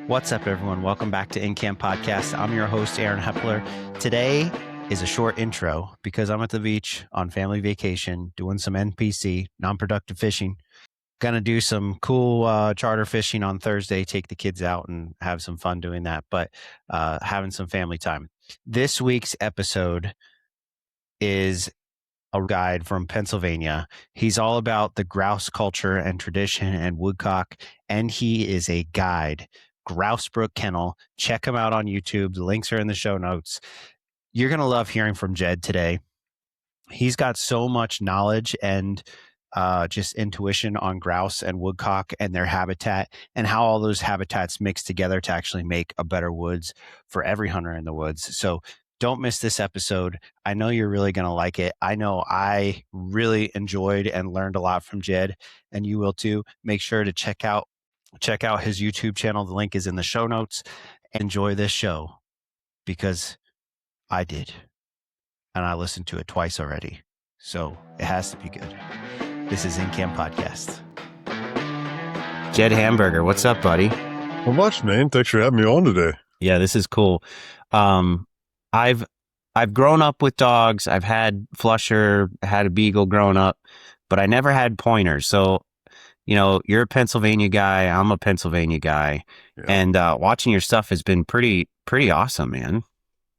What's up, everyone? Welcome back to InCamp Podcast. I'm your host, Aaron Hepler. Today is a short intro because I'm at the beach on family vacation doing some NPC, non-productive fishing. Gonna do some cool charter fishing on Thursday, take the kids out and have some fun doing that, but having some family time. This week's episode is a guide from Pennsylvania. He's all about the grouse culture and tradition and woodcock, and he is a guide. Brook Kennel. Check him out on YouTube. The links are in the show notes. You're going to love hearing from Jed today. He's got so much knowledge and just intuition on grouse and woodcock and their habitat and how all those habitats mix together to actually make a better woods for every hunter in the woods. So don't miss this episode. I know you're really going to like it. I know I really enjoyed and learned a lot from Jed, and you will too. Make sure to check out his YouTube channel. The link is in the show notes. Enjoy this show because I did, and I listened to it twice already. So it has to be good. This is InCamp Podcast. Jed Hamberger, what's up, buddy? Not much, man. Thanks for having me on today. Yeah, this is cool. I've grown up with dogs. I've had Flusher, had a Beagle growing up, but I never had pointers. So, you know, you're a Pennsylvania guy. I'm a Pennsylvania guy, and watching your stuff has been pretty awesome, man.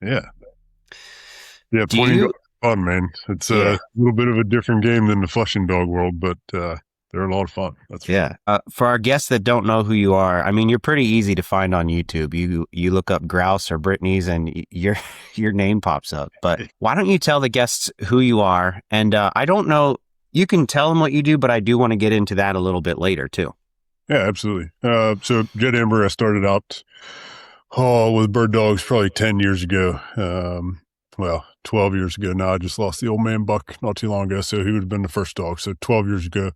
Yeah. Pointing dogs are fun, man. It's a little bit of a different game than the flushing dog world, but they're a lot of fun. That's for our guests that don't know who you are, I mean, you're pretty easy to find on YouTube. You look up Grouse or Brittany's, and your name pops up. But why don't you tell the guests who you are? And I don't know. You can tell them what you do, but I do want to get into that a little bit later too. Yeah, absolutely. So Jed Hamberger, I started out with bird dogs probably 10 years ago. 12 years ago now. I just lost the old man Buck not too long ago, so he would have been the first dog. So 12 years ago.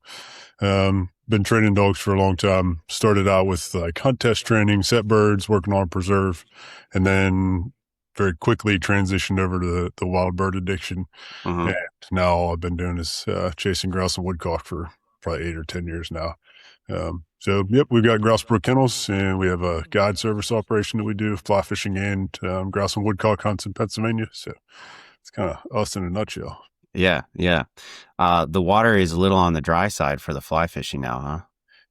Been training dogs for a long time. Started out with like hunt test training, set birds, working on preserve, and then very quickly transitioned over to the wild bird addiction. Mm-hmm. And now all I've been doing is chasing grouse and woodcock for probably 8 or 10 years now. We've got Grouse Brook Kennels, and we have a guide service operation that we do, fly fishing and grouse and woodcock hunts in Pennsylvania. So it's kind of us in a nutshell. Yeah. The water is a little on the dry side for the fly fishing now, huh?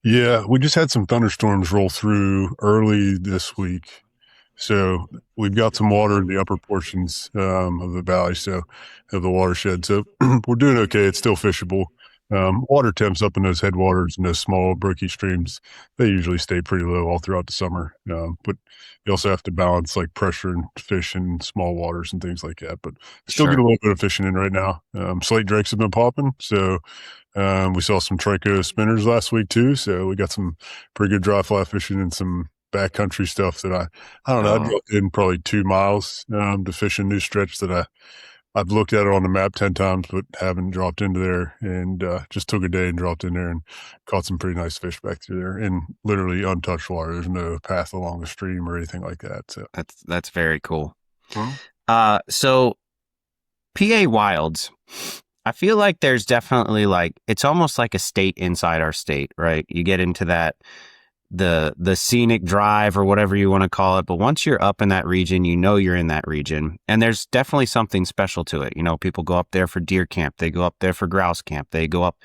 Yeah, we just had some thunderstorms roll through early this week. So we've got some water in the upper portions of the valley, so of the watershed. So we're doing okay. It's still fishable. Water temps up in those headwaters and those small brooky streams, they usually stay pretty low all throughout the summer. But you also have to balance like pressure and fish in small waters and things like that. But still get a little bit of fishing in right now. Slate drakes have been popping. So we saw some trico spinners last week too. So we got some pretty good dry fly fishing and some backcountry stuff that I don't know. I dropped in probably 2 miles to fish a new stretch that I've looked at it on the map 10 times, but haven't dropped into there, and just took a day and dropped in there and caught some pretty nice fish back through there in literally untouched water. There's no path along the stream or anything like that. So that's very cool. So PA Wilds, I feel like there's definitely it's almost like a state inside our state, right? You get into that, the scenic drive or whatever you want to call it. But once you're up in that region, you know you're in that region. And there's definitely something special to it. You know, people go up there for deer camp. They go up there for grouse camp. They go up.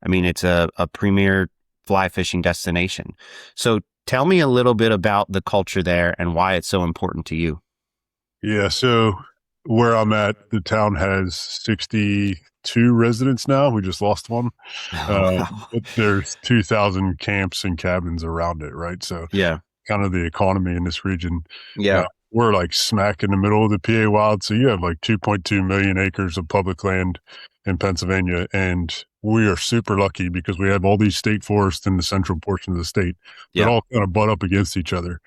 I mean, it's a premier fly fishing destination. So tell me a little bit about the culture there and why it's so important to you. Yeah. So where I'm at, the town has 62 residents now. We just lost one. There's 2,000 camps and cabins around it, right? So kind of the economy in this region. We're like smack in the middle of the PA Wild. So you have like 2.2 million acres of public land in Pennsylvania. And we are super lucky because we have all these state forests in the central portion of the state that all kind of butt up against each other.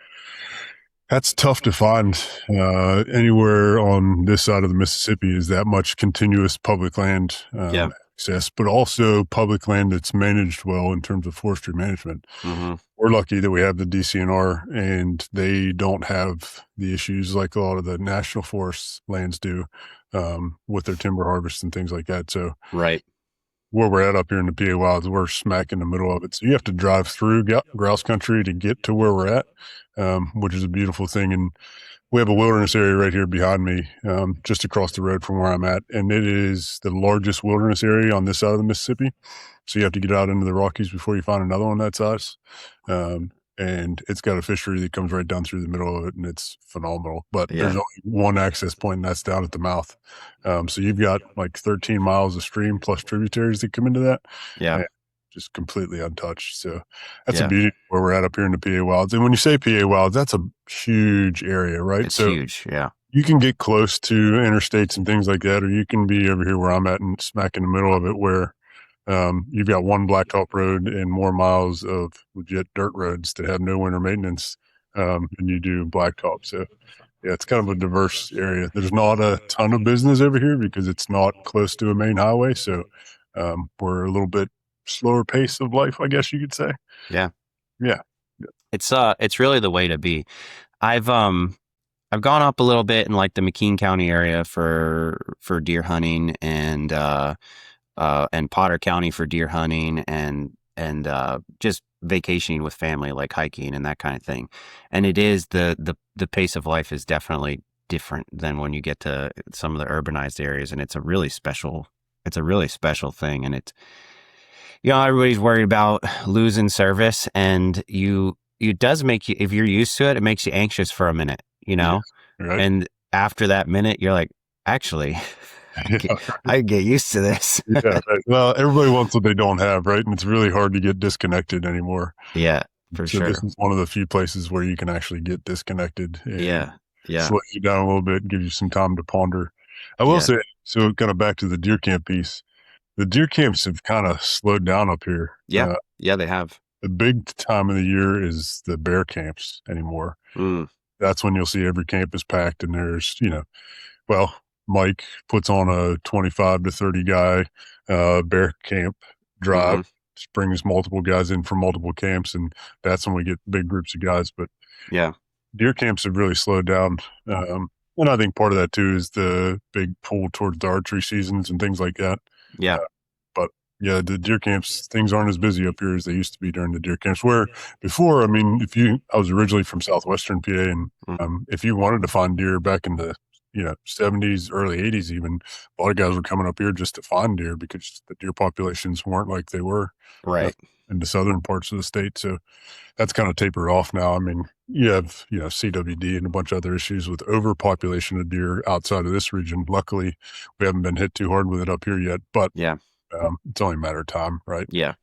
That's tough to find anywhere on this side of the Mississippi, is that much continuous public land access, but also public land that's managed well in terms of forestry management. Mm-hmm. We're lucky that we have the DCNR, and they don't have the issues like a lot of the national forest lands do with their timber harvest and things like that. So where we're at up here in the PA Wilds, we're smack in the middle of it. So you have to drive through grouse country to get to where we're at, which is a beautiful thing. And we have a wilderness area right here behind me, just across the road from where I'm at. And it is the largest wilderness area on this side of the Mississippi. So you have to get out into the Rockies before you find another one that size. And it's got a fishery that comes right down through the middle of it, and it's phenomenal. But there's only one access point, and that's down at the mouth. So you've got like 13 miles of stream plus tributaries that come into that. Yeah. Just completely untouched. So that's a beauty where we're at up here in the PA Wilds. And when you say PA Wilds, that's a huge area, right? It's huge. Yeah. You can get close to interstates and things like that, or you can be over here where I'm at and smack in the middle of it where you've got one blacktop road and more miles of legit dirt roads that have no winter maintenance than you do blacktop. So yeah, it's kind of a diverse area. There's not a ton of business over here because it's not close to a main highway. So we're a little bit slower pace of life, I guess you could say. Yeah. Yeah. It's really the way to be. I've gone up a little bit in like the McKean County area for deer hunting and Potter County for deer hunting and just vacationing with family, like hiking and that kind of thing. And it is the pace of life is definitely different than when you get to some of the urbanized areas. And it's a really special thing. And it's, everybody's worried about losing service, and it does make you, if you're used to it, it makes you anxious for a minute, Yeah, right. and after that minute, you're like, actually, I get used to this. Yeah, right. Well, everybody wants what they don't have, right? And it's really hard to get disconnected anymore. Yeah, for sure. This is one of the few places where you can actually get disconnected. And slow you down a little bit, give you some time to ponder. I will say, so kind of back to the deer camp piece, the deer camps have kind of slowed down up here. Yeah, they have. The big time of the year is the bear camps anymore. That's when you'll see every camp is packed, and there's, Mike puts on a 25 to 30 guy bear camp drive, brings multiple guys in from multiple camps, and that's when we get big groups of guys. But deer camps have really slowed down. And I think part of that too is the big pull towards the archery seasons and things like that. But yeah, the deer camps, things aren't as busy up here as they used to be during the deer camps, where before, I mean, I was originally from southwestern PA, and if you wanted to find deer back in the 70s, early 80s even, a lot of guys were coming up here just to find deer because the deer populations weren't like they were in the southern parts of the state. So that's kind of tapered off now. I mean, you have, CWD and a bunch of other issues with overpopulation of deer outside of this region. Luckily, we haven't been hit too hard with it up here yet, but it's only a matter of time, right? Yeah.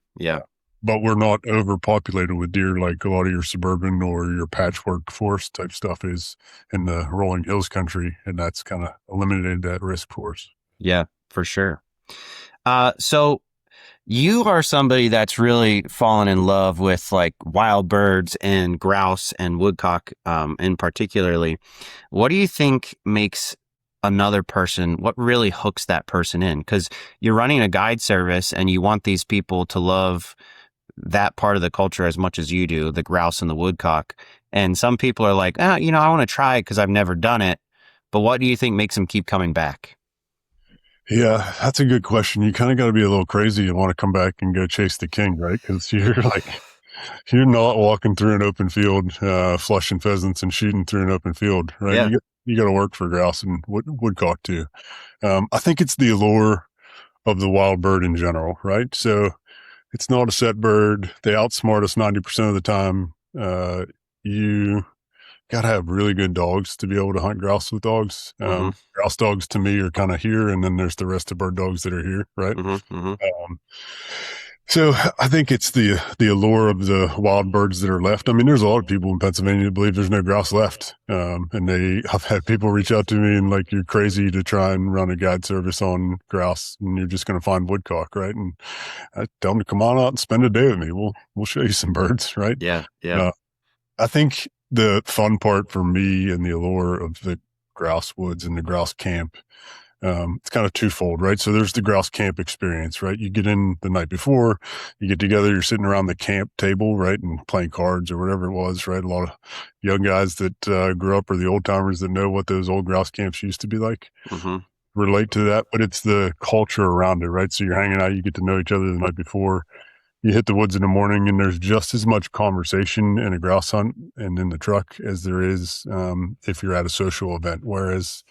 But we're not overpopulated with deer like a lot of your suburban or your patchwork forest type stuff is in the rolling hills country, and that's kind of eliminated that risk for us. Yeah, for sure. So you are somebody that's really fallen in love with like wild birds and grouse and woodcock, in particularly. What do you think makes another person, what really hooks that person in? Because you're running a guide service and you want these people to love that part of the culture as much as you do, the grouse and the woodcock. And some people are like, I want to try it because I've never done it. But what do you think makes them keep coming back? Yeah, that's a good question. You kind of got to be a little crazy and want to come back and go chase the king, right? Because you're not walking through an open field, flushing pheasants and shooting through an open field, right? Yeah. You got to work for grouse and woodcock too. I think it's the allure of the wild bird in general, right? So it's not a set bird. They outsmart us 90% of the time. You got to have really good dogs to be able to hunt grouse with dogs. Grouse dogs to me are kind of here, and then there's the rest of bird dogs that are here, right? So I think it's the allure of the wild birds that are left. I mean, there's a lot of people in Pennsylvania that believe there's no grouse left. And I've had people reach out to me and like, you're crazy to try and run a guide service on grouse and you're just going to find woodcock, right? And I tell them to come on out and spend a day with me. We'll show you some birds, right? Yeah. I think the fun part for me and the allure of the grouse woods and the grouse camp, it's kind of twofold, right? So there's the grouse camp experience, right? You get in the night before, you get together, you're sitting around the camp table, right? And playing cards or whatever it was, right? A lot of young guys that grew up or the old timers that know what those old grouse camps used to be like. relate to that, but it's the culture around it, right? So you're hanging out, you get to know each other the night before. You hit the woods in the morning, and there's just as much conversation in a grouse hunt and in the truck as there is if you're at a social event. Whereas,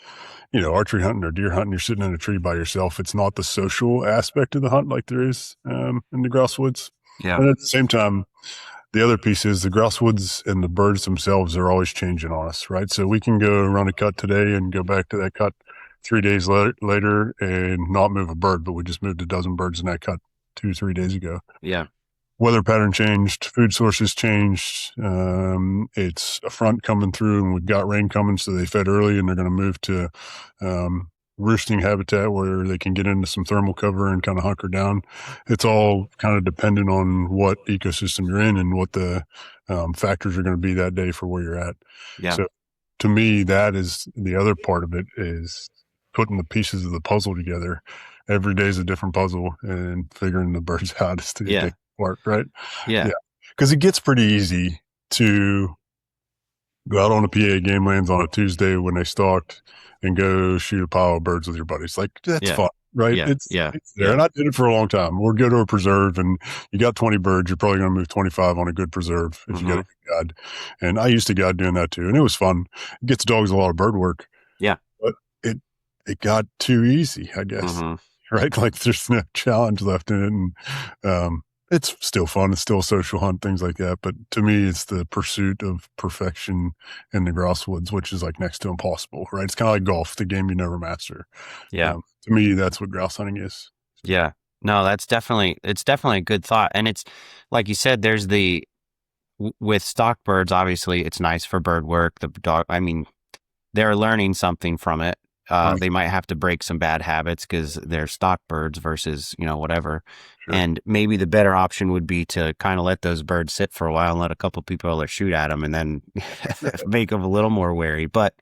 archery hunting or deer hunting, you're sitting in a tree by yourself. It's not the social aspect of the hunt like there is in the grouse woods. Yeah. And at the same time, the other piece is the grouse woods and the birds themselves are always changing on us, right? So we can go run a cut today and go back to that cut 3 days later and not move a bird, but we just moved a dozen birds in that cut 2-3 days ago. Yeah. Weather pattern changed, food sources changed. It's a front coming through, and we've got rain coming, so they fed early, and they're going to move to roosting habitat where they can get into some thermal cover and kind of hunker down. It's all kind of dependent on what ecosystem you're in and what the factors are going to be that day for where you're at. Yeah. So to me, that is the other part of it, is putting the pieces of the puzzle together. Every day is a different puzzle, and figuring the birds out is to take apart, right? Yeah. Because it gets pretty easy to go out on a PA game lands on a Tuesday when they stalked and go shoot a pile of birds with your buddies. Like, that's fun, right? Yeah. It's there. And I did it for a long time. We'll go to a preserve, and you got 20 birds. You're probably going to move 25 on a good preserve if you got a good guide. And I used to guide doing that too. And it was fun. It gets dogs a lot of bird work. Yeah. But it got too easy, I guess. Right? Like, there's no challenge left in it. And it's still fun. It's still a social hunt, things like that. But to me, it's the pursuit of perfection in the grouse woods, which is like next to impossible, right? It's kind of like golf, the game you never master. Yeah. To me, that's what grouse hunting is. Yeah. No, it's definitely a good thought. And it's like you said, there's with stock birds, obviously it's nice for bird work. The dog, I mean, they're learning something from it. They might have to break some bad habits because they're stock birds versus, whatever. Sure. And maybe the better option would be to kind of let those birds sit for a while and let a couple people shoot at them, and then make them a little more wary. But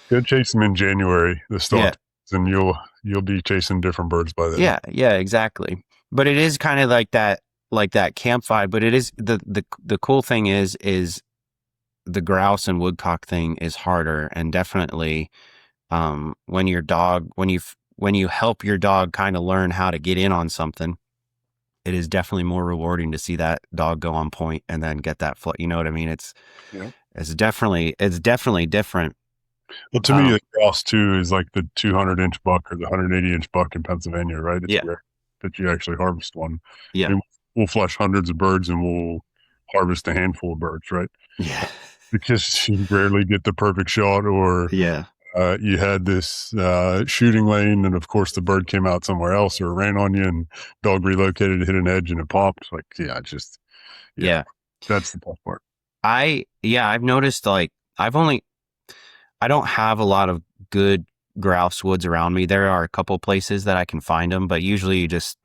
go chase them in January, the stock, and you'll be chasing different birds by then. Yeah, exactly. But it is kind of like that camp vibe. But it is the cool thing is the grouse and woodcock thing is harder, and definitely. When you help your dog kind of learn how to get in on something, it is definitely more rewarding to see that dog go on point and then get that foot. You know what I mean? It's definitely different. Well, to me, the grouse too is like the 200-inch buck or the 180-inch buck in Pennsylvania, right? It's rare that you actually harvest one. Yeah. And we'll flush hundreds of birds and we'll harvest a handful of birds, right? Yeah. Because you rarely get the perfect shot, or you had this shooting lane, and of course the bird came out somewhere else or ran on you, and dog relocated, hit an edge, and it popped. Like, that's the tough part. I've noticed, like, I don't have a lot of good grouse woods around me. There are a couple places that I can find them, but usually you just,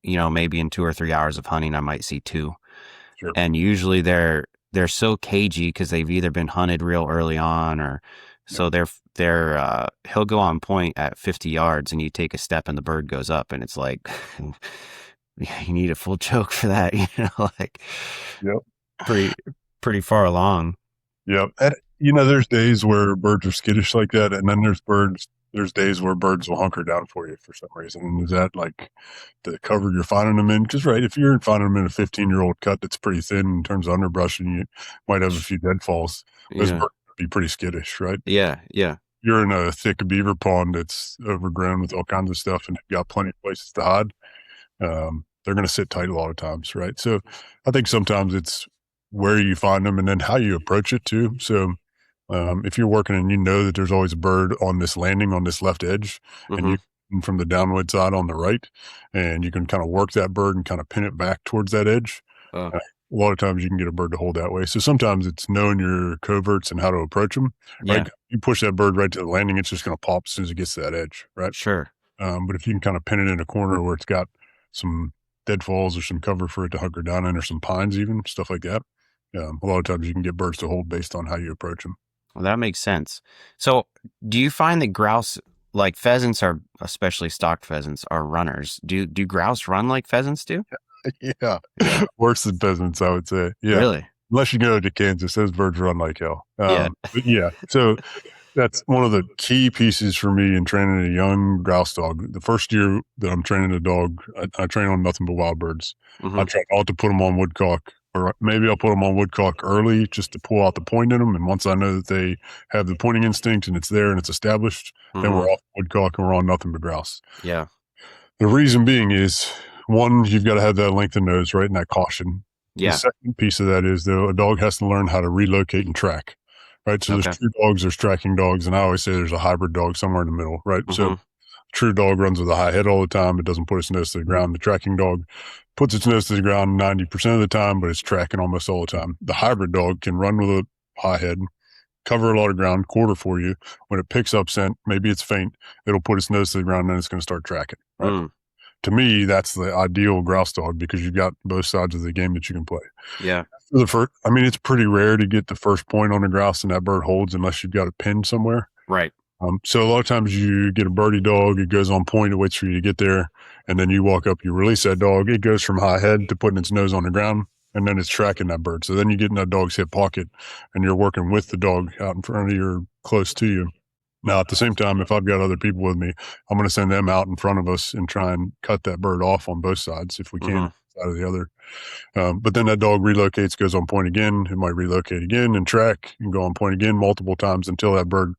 maybe in 2 or 3 hours of hunting, I might see 2. Sure. And usually they're so cagey because they've either been hunted real early on, or so he'll go on point at 50 yards and you take a step and the bird goes up, and it's like, you need a full choke for that, like pretty far along. Yep. And, there's days where birds are skittish like that. And then there's days where birds will hunker down for you for some reason. And is that like the cover you're finding them in? Because, right, if you're finding them in a 15-year-old cut that's pretty thin in terms of underbrush, and you might have a few deadfalls, those birds be pretty skittish, right? Yeah. You're in a thick beaver pond that's overgrown with all kinds of stuff and got plenty of places to hide. They're going to sit tight a lot of times, right? So I think sometimes it's where you find them and then how you approach it too. So if you're working and that there's always a bird on this landing on this left edge, and you from the downwind side on the right, and you can kind of work that bird and kind of pin it back towards that edge. A lot of times you can get a bird to hold that way. So sometimes it's knowing your coverts and how to approach them. Right? You push that bird right to the landing, it's just going to pop as soon as it gets to that edge, right? Sure. But if you can kind of pin it in a corner where it's got some deadfalls or some cover for it to hunker down in, or some pines, even stuff like that, a lot of times you can get birds to hold based on how you approach them. Well, that makes sense. So do you find that grouse, like pheasants are, especially stock pheasants, are runners? Do grouse run like pheasants do? Yeah. Worse than pheasants, I would say. Yeah. Really? Unless you go to Kansas, those birds run like hell. So That's one of the key pieces for me in training a young grouse dog. The first year that I'm training a dog, I train on nothing but wild birds. I try not to put them on woodcock, or maybe I'll put them on woodcock early just to pull out the point in them. And once I know that they have the pointing instinct and it's there and it's established, then we're off woodcock and we're on nothing but grouse. Yeah. The reason being is, one, you've got to have that length of nose, right, and that caution. Yeah. The second piece of that is, though, a dog has to learn how to relocate and track, right? So there's true dogs, there's tracking dogs, and I always say there's a hybrid dog somewhere in the middle, right? So true dog runs with a high head all the time. It doesn't put its nose to the ground. The tracking dog puts its nose to the ground 90% of the time, but it's tracking almost all the time. The hybrid dog can run with a high head, cover a lot of ground, quarter for you. When it picks up scent, maybe it's faint, it'll put its nose to the ground and then it's going to start tracking, right? To me, that's the ideal grouse dog because you've got both sides of the game that you can play. Yeah. It's pretty rare to get the first point on a grouse and that bird holds unless you've got a pin somewhere. Right. So a lot of times you get a birdie dog, it goes on point, it waits for you to get there, and then you walk up, you release that dog, it goes from high head to putting its nose on the ground, and then it's tracking that bird. So then you get in that dog's hip pocket, and you're working with the dog out in front of you or close to you. Now, at the same time, if I've got other people with me, I'm going to send them out in front of us and try and cut that bird off on both sides if we can, side of the other. But then that dog relocates, goes on point again. It might relocate again and track and go on point again multiple times until that bird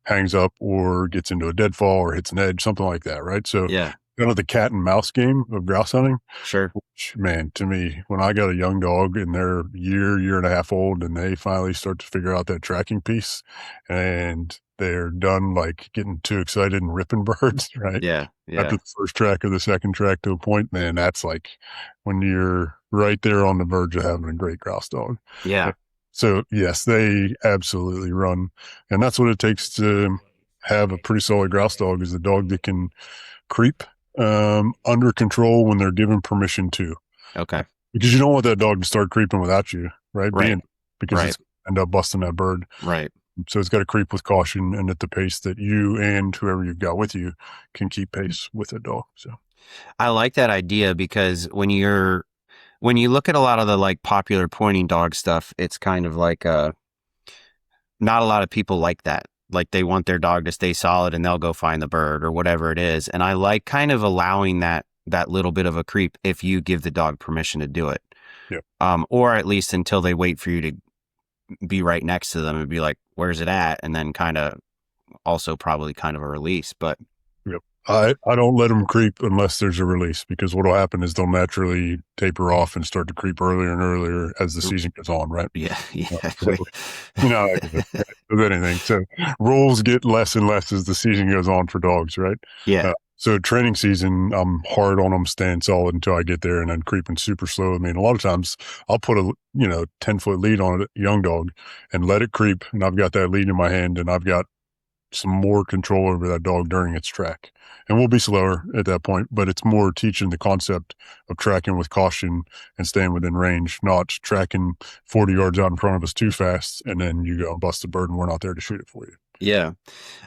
hangs up or gets into a deadfall or hits an edge, something like that, right? So kind of the cat and mouse game of grouse hunting. Sure. Which, man, to me, when I got a young dog and they're year and a half old and they finally start to figure out that tracking piece and they're done like getting too excited and ripping birds, right? Yeah. After the first track or the second track to a point, man, that's like when you're right there on the verge of having a great grouse dog. Yeah. So yes, they absolutely run. And that's what it takes to have a pretty solid grouse dog, is a dog that can creep under control when they're given permission to. Okay. Because you don't want that dog to start creeping without you, right? Right. Because it's end up busting that bird. Right. So it's got to creep with caution and at the pace that you and whoever you've got with you can keep pace with a dog. So I like that idea because when you look at a lot of the like popular pointing dog stuff, it's kind of like not a lot of people like that. Like they want their dog to stay solid and they'll go find the bird or whatever it is. And I like kind of allowing that little bit of a creep if you give the dog permission to do it. Yeah. Or at least until they wait for you to be right next to them and be like, where's it at? And then kind of also probably kind of a release, but I don't let them creep unless there's a release, because what will happen is they'll naturally taper off and start to creep earlier and earlier as the season goes on, right? Yeah. So, with anything. So rules get less and less as the season goes on for dogs, right? Yeah. So training season, I'm hard on them staying solid until I get there and then creeping super slow. I mean, a lot of times I'll put a 10-foot lead on a young dog and let it creep, and I've got that lead in my hand and I've got some more control over that dog during its track. And we'll be slower at that point, but it's more teaching the concept of tracking with caution and staying within range, not tracking 40 yards out in front of us too fast and then you go and bust the bird and we're not there to shoot it for you. Yeah.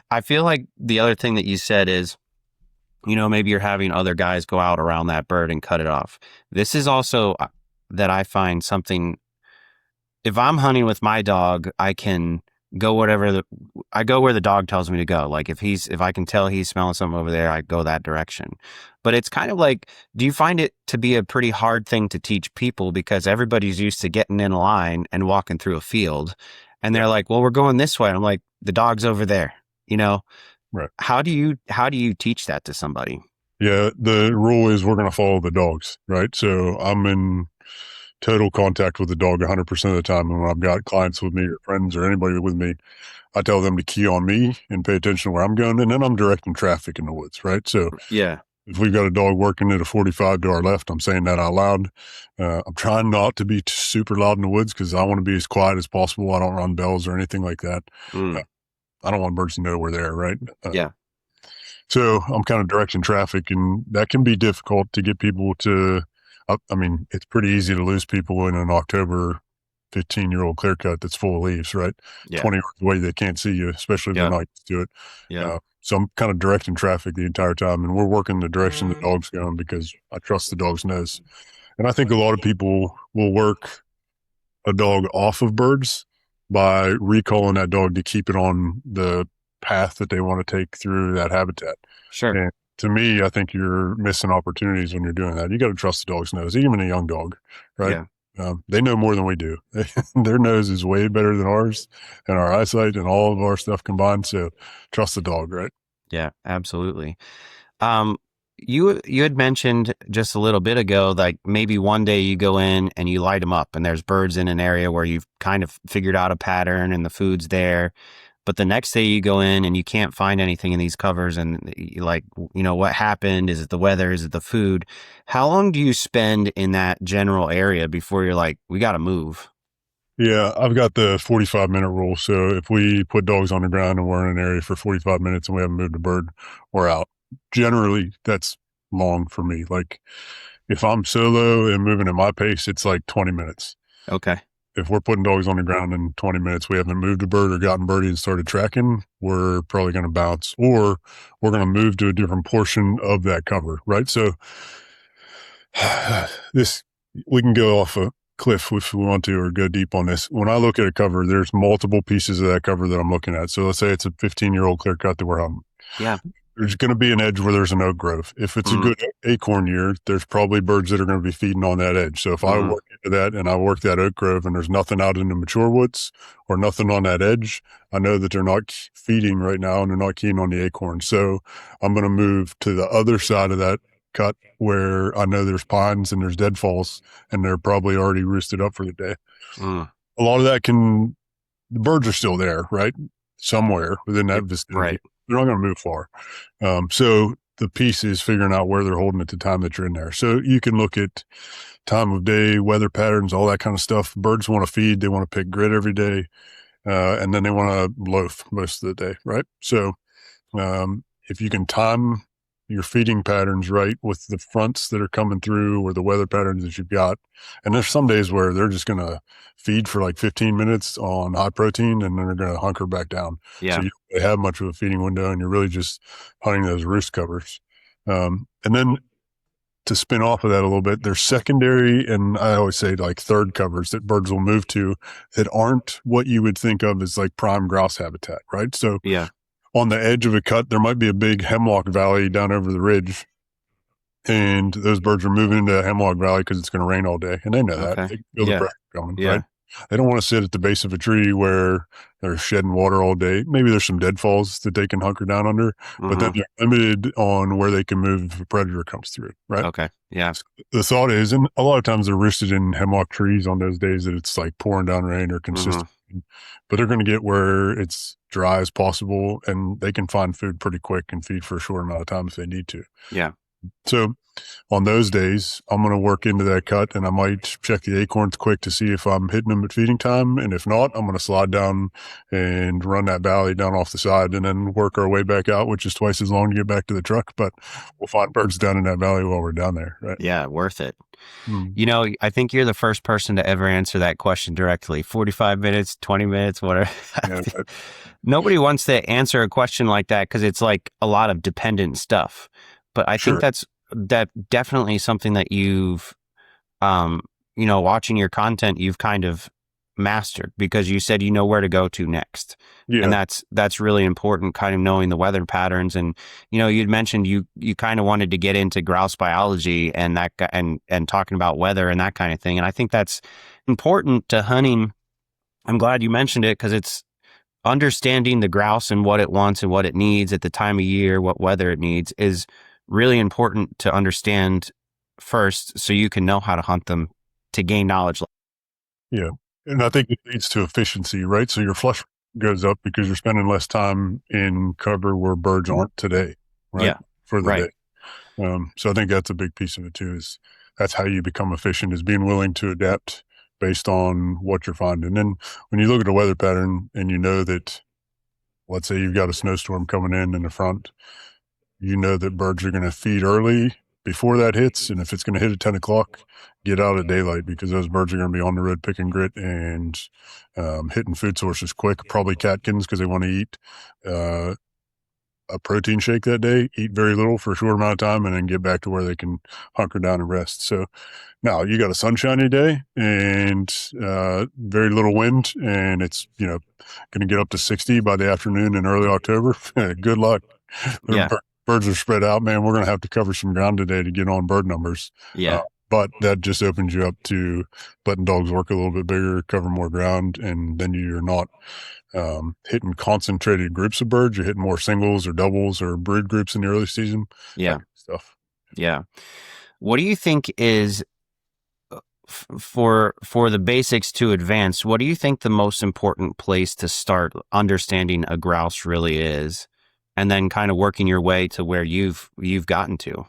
I feel like the other thing that you said is, maybe you're having other guys go out around that bird and cut it off. This is also that I find something, if I'm hunting with my dog, I can go I go where the dog tells me to go. Like if I can tell he's smelling something over there, I go that direction. But it's kind of like, do you find it to be a pretty hard thing to teach people because everybody's used to getting in a line and walking through a field and they're like, well, we're going this way. And I'm like, the dog's over there, Right. How do you teach that to somebody? Yeah. The rule is we're going to follow the dogs, right? So I'm in total contact with the dog 100% of the time. And when I've got clients with me or friends or anybody with me, I tell them to key on me and pay attention to where I'm going. And then I'm directing traffic in the woods, right? So if we've got a dog working at a 45 to our left, I'm saying that out loud. I'm trying not to be super loud in the woods because I want to be as quiet as possible. I don't run bells or anything like that. I don't want birds to know we're there, right? So I'm kind of directing traffic, and that can be difficult to get people to, I mean, it's pretty easy to lose people in an October 15-year-old clear cut that's full of leaves, right? 20 yards away, they can't see you, especially if they're not used to it. So I'm kind of directing traffic the entire time, and we're working the direction the dog's going because I trust the dog's nose. And I think a lot of people will work a dog off of birds by recalling that dog to keep it on the path that they want to take through that habitat. Sure. And to me, I think you're missing opportunities when you're doing that. You got to trust the dog's nose, even a young dog, right? They know more than we do. Their nose is way better than ours and our eyesight and all of our stuff combined. So trust the dog, right? Yeah, absolutely. You had mentioned just a little bit ago, like maybe one day you go in and you light them up and there's birds in an area where you've kind of figured out a pattern and the food's there. But the next day you go in and you can't find anything in these covers, and you're like, what happened? Is it the weather? Is it the food? How long do you spend in that general area before you're like, we got to move? Yeah, I've got the 45-minute rule. So if we put dogs on the ground and we're in an area for 45 minutes and we haven't moved a bird, we're out. Generally, that's long for me. Like if I'm solo and moving at my pace, it's like 20 minutes. Okay. If we're putting dogs on the ground in 20 minutes, we haven't moved a bird or gotten birdie and started tracking, we're probably going to bounce, or we're going to move to a different portion of that cover, right? So we can go off a cliff if we want to, or go deep on this. When I look at a cover, there's multiple pieces of that cover that I'm looking at. So let's say it's a 15-year-old clear cut that we're hunting. Yeah. There's going to be an edge where there's an oak grove. If it's a good acorn year, there's probably birds that are going to be feeding on that edge. So if I work into that and I work that oak grove and there's nothing out in the mature woods or nothing on that edge, I know that they're not feeding right now and they're not keen on the acorn. So I'm going to move to the other side of that cut where I know there's pines and there's deadfalls and they're probably already roosted up for the day. A lot of that the birds are still there, right? Somewhere within that vicinity. Right. They're not going to move far. So the piece is figuring out where they're holding at the time that you're in there. So you can look at time of day, weather patterns, all that kind of stuff. Birds want to feed. They want to pick grit every day. And then they want to loaf most of the day, right? So if you can time your feeding patterns right with the fronts that are coming through or the weather patterns that you've got. And there's some days where they're just going to feed for like 15 minutes on high protein and then they're going to hunker back down. Yeah. So you don't really have much of a feeding window and you're really just hunting those roost covers. And then to spin off of that a little bit, there's secondary and I always say like third covers that birds will move to that aren't what you would think of as like prime grouse habitat, right? So yeah. On the edge of a cut, there might be a big hemlock valley down over the ridge. And those birds are moving into Hemlock Valley because it's going to rain all day. And they know that. They feel the pressure coming, right? They don't want to sit at the base of a tree where they're shedding water all day. Maybe there's some deadfalls that they can hunker down under, but then they're limited on where they can move if a predator comes through, right? Okay. Yeah. So the thought is, and a lot of times they're roosted in hemlock trees on those days that it's like pouring down rain or consistent. But they're going to get where it's dry as possible and they can find food pretty quick and feed for a short amount of time if they need to. Yeah. So on those days, I'm going to work into that cut and I might check the acorns quick to see if I'm hitting them at feeding time. And if not, I'm going to slide down and run that valley down off the side and then work our way back out, which is twice as long to get back to the truck. But we'll find birds down in that valley while we're down there. Right? Yeah, worth it. You know, I think you're the first person to ever answer that question directly. 45 minutes, 20 minutes, whatever. Yeah, Nobody wants to answer a question like that because it's like a lot of dependent stuff. But I think that's definitely something that you've, watching your content, you've kind of mastered because you said you know where to go to next. Yeah. And that's really important, kind of knowing the weather patterns. And, you'd mentioned you kind of wanted to get into grouse biology and that and talking about weather and that kind of thing. And I think that's important to hunting. I'm glad you mentioned it because it's understanding the grouse and what it wants and what it needs at the time of year, what weather it needs is really important to understand first so you can know how to hunt them to gain knowledge. Yeah. And I think it leads to efficiency, right? So your flush goes up because you're spending less time in cover where birds aren't today, right? Yeah. For the day. So I think that's a big piece of it too, is that's how you become efficient, is being willing to adapt based on what you're finding. And then when you look at a weather pattern and you know that, let's say you've got a snowstorm coming in the front, you know that birds are going to feed early before that hits. And if it's going to hit at 10 o'clock, get out at daylight because those birds are going to be on the road picking grit and hitting food sources quick, probably catkins because they want to eat. a protein shake that day, eat very little for a short amount of time, and then get back to where they can hunker down and rest. So now you got a sunshiny day and very little wind, and it's going to get up to 60 by the afternoon in early October. Good luck. Yeah. Birds are spread out, man. We're going to have to cover some ground today to get on bird numbers. Yeah. But that just opens you up to letting dogs work a little bit bigger, cover more ground, and then you're not hitting concentrated groups of birds. You're hitting more singles or doubles or brood groups in the early season. Yeah. That kind of stuff. Yeah. What do you think is for the basics to advance? What do you think the most important place to start understanding a grouse really is, and then kind of working your way to where you've gotten to?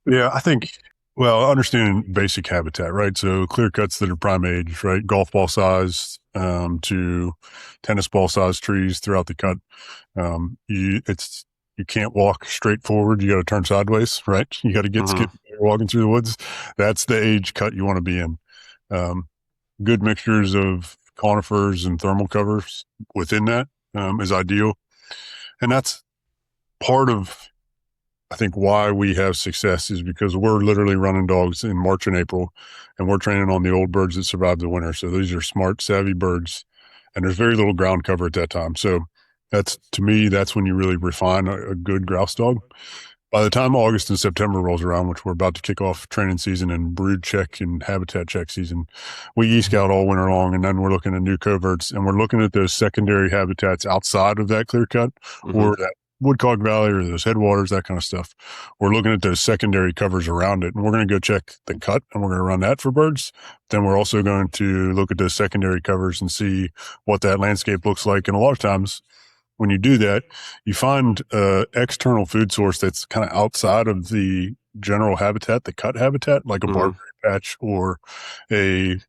Yeah, I think. Well, understanding basic habitat, right? So clear cuts that are prime age, right? Golf ball size to tennis ball size trees throughout the cut. You can't walk straight forward. You got to turn sideways, right? You got to get skip walking through the woods. That's the age cut you want to be in. Good mixtures of conifers and thermal covers within that is ideal. And that's part of, I think, why we have success is because we're literally running dogs in March and April, and we're training on the old birds that survive the winter. So these are smart, savvy birds, and there's very little ground cover at that time. So to me, that's when you really refine a good grouse dog. By the time August and September rolls around, which we're about to kick off training season and brood check and habitat check season, we e-scout all winter long, and then we're looking at new coverts, and we're looking at those secondary habitats outside of that clear cut or that woodcock valley or those headwaters, that kind of stuff. We're looking at those secondary covers around it, and we're going to go check the cut, and we're going to run that for birds. Then we're also going to look at those secondary covers and see what that landscape looks like. And a lot of times when you do that, you find external food source that's kind of outside of the general habitat, the cut habitat, like a barberry patch or a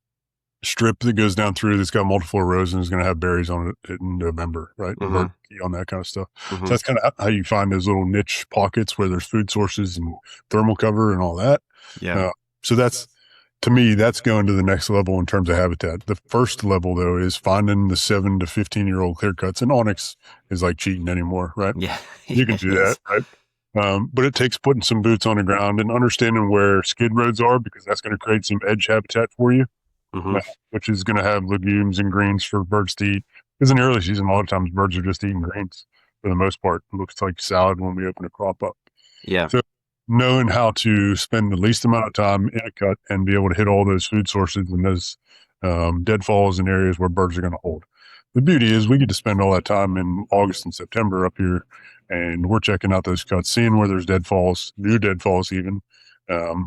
strip that goes down through that's got multiple rows and is going to have berries on it in November, right? On that kind of stuff. So that's kind of how you find those little niche pockets where there's food sources and thermal cover and all that. Yeah. So that's, to me, that's going to the next level in terms of habitat. The first level, though, is finding the 7 to 15-year-old clear cuts, and onyx is like cheating anymore, right? Yeah. You can do that, right? But it takes putting some boots on the ground and understanding where skid roads are, because that's going to create some edge habitat for you. Which is going to have legumes and greens for birds to eat. Because in the early season, a lot of times birds are just eating greens for the most part. It looks like salad when we open a crop up. Yeah. So knowing how to spend the least amount of time in a cut and be able to hit all those food sources and those deadfalls in areas where birds are going to hold. The beauty is we get to spend all that time in August and September up here, and we're checking out those cuts, seeing where there's deadfalls, new deadfalls even,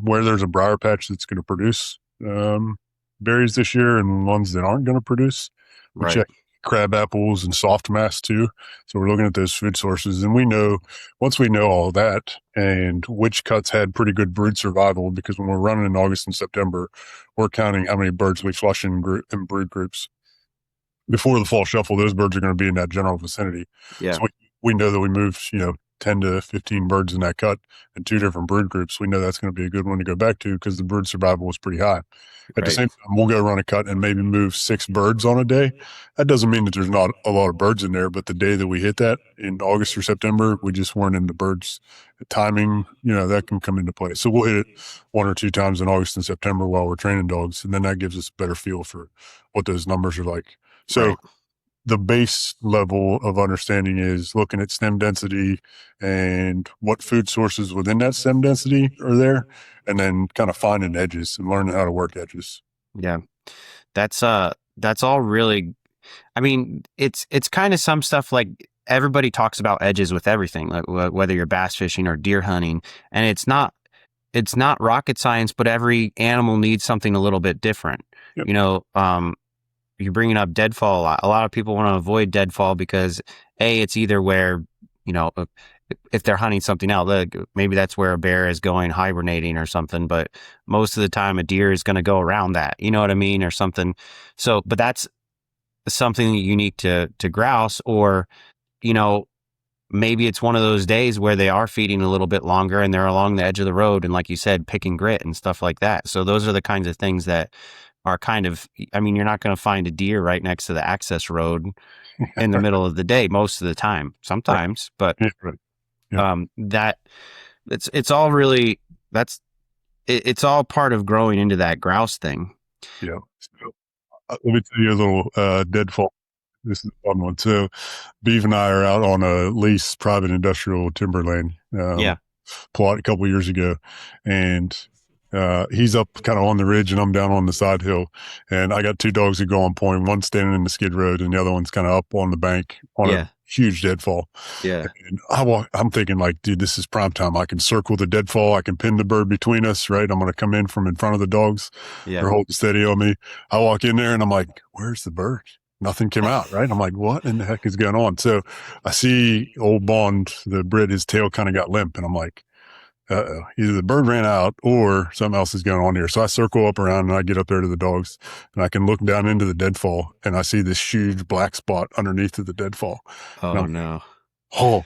where there's a briar patch that's going to produce berries this year and ones that aren't going to produce. We check crab apples and soft mass too. So we're looking at those food sources, and we know, once we know all that and which cuts had pretty good brood survival, because when we're running in August and September, we're counting how many birds we flush in brood groups. Before the fall shuffle, those birds are going to be in that general vicinity. Yeah. So we know that we moved, 10 to 15 birds in that cut in 2 different brood groups. We know that's going to be a good one to go back to because the brood survival was pretty high. At the same time, we'll go run a cut and maybe move 6 birds on a day. That doesn't mean that there's not a lot of birds in there, but the day that we hit that in August or September, we just weren't in the birds. The timing, that can come into play. So we'll hit it 1 or 2 times in August and September while we're training dogs, and then that gives us a better feel for what those numbers are like. So the base level of understanding is looking at stem density and what food sources within that stem density are there, and then kind of finding edges and learning how to work edges. Yeah. That's all really, I mean, it's kind of some stuff like everybody talks about edges with everything, like whether you're bass fishing or deer hunting, and it's not rocket science, but every animal needs something a little bit different. Yep. You're bringing up deadfall a lot. A lot of people want to avoid deadfall because it's either where, if they're hunting something else, maybe that's where a bear is going hibernating or something, but most of the time a deer is going to go around that, you know what I mean? Or something. So, but that's something unique to grouse, or, maybe it's one of those days where they are feeding a little bit longer and they're along the edge of the road and, like you said, picking grit and stuff like that. So those are the kinds of things that are kind of, I mean, you're not going to find a deer right next to the access road in the middle of the day most of the time, sometimes, but Yeah, right. Yeah. that it's all really, it's all part of growing into that grouse thing. Yeah. So, let me tell you a little deadfall. This is a fun one. So Beav and I are out on a lease private industrial timberland plot a couple years ago, and he's up kind of on the ridge and I'm down on the side hill, and I got two dogs that go on point. One's standing in the skid road and the other one's kind of up on the bank on a huge deadfall. Yeah. And I'm thinking like, dude, this is prime time. I can circle the deadfall. I can pin the bird between us, right? I'm going to come in from in front of the dogs. Yeah. They're holding steady on me. I walk in there and I'm like, where's the bird? Nothing came out, right? I'm like, what in the heck is going on? So I see old Bond, the Brit, his tail kind of got limp, and I'm like, uh-oh, either the bird ran out or something else is going on here. So I circle up around and I get up there to the dogs, and I can look down into the deadfall and I see this huge black spot underneath of the deadfall. Oh, no. Oh,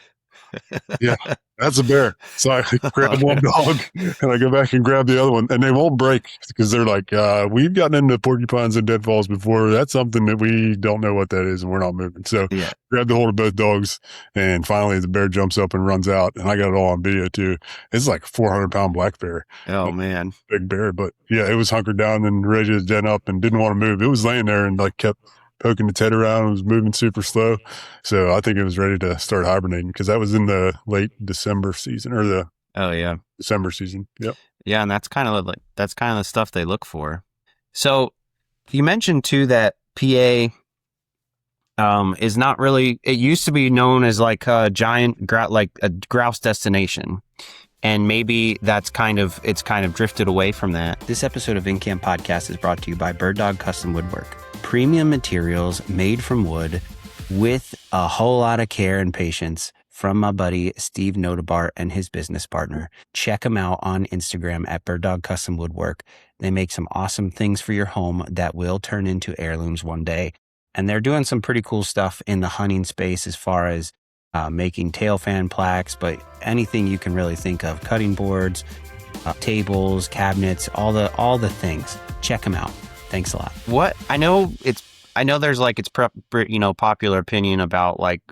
yeah, that's a bear. So I grab one dog and I go back and grab the other one, and they won't break because they're like, we've gotten into porcupines and deadfalls before. That's something that we don't know what that is and we're not moving. So grab the hold of both dogs, and finally the bear jumps up and runs out, and I got it all on video too. It's like a 400-pound black bear. Oh, man. Big bear. But yeah, it was hunkered down and ready to den up and didn't want to move. It was laying there and like kept poking its head around. It was moving super slow. So I think it was ready to start hibernating because that was in the late December season or the December season. Yep. Yeah. And that's kind of the stuff they look for. So you mentioned too that PA is not really, it used to be known as like a giant, like a grouse destination. And maybe it's kind of drifted away from that. This episode of InCamp Podcast is brought to you by BirdDogCustomWoodwork. Premium materials made from wood with a whole lot of care and patience from my buddy Steve Notebart and his business partner. Check them out on Instagram at BirdDogCustomWoodwork. They make some awesome things for your home that will turn into heirlooms one day. And they're doing some pretty cool stuff in the hunting space as far as making tail fan plaques, but anything you can really think of, cutting boards, tables, cabinets, all the things. Check them out. Thanks a lot. What I know there's like popular opinion about like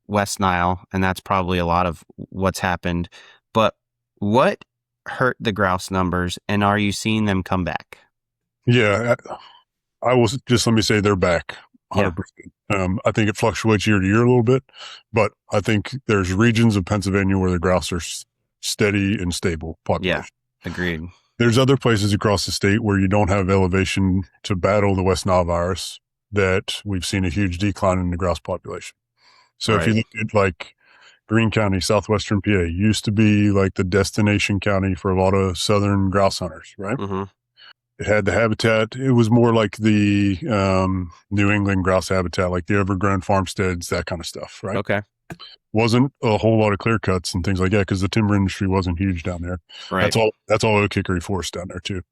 West Nile, and that's probably a lot of what's happened. But what hurt the grouse numbers, and are you seeing them come back? Yeah, I will just let me say they're back 100%. I think it fluctuates year to year a little bit, but I think there's regions of Pennsylvania where the grouse are steady and stable population. Yeah, agreed. There's other places across the state where you don't have elevation to battle the West Nile virus that we've seen a huge decline in the grouse population. So if you look at like Greene County, southwestern PA, used to be like the destination county for a lot of southern grouse hunters, right? Mm-hmm. It had the habitat. It was more like the New England grouse habitat, like the overgrown farmsteads, that kind of stuff, right? Okay. Wasn't a whole lot of clear cuts and things like that because the timber industry wasn't huge down there. Right. That's all oak hickory forest down there too.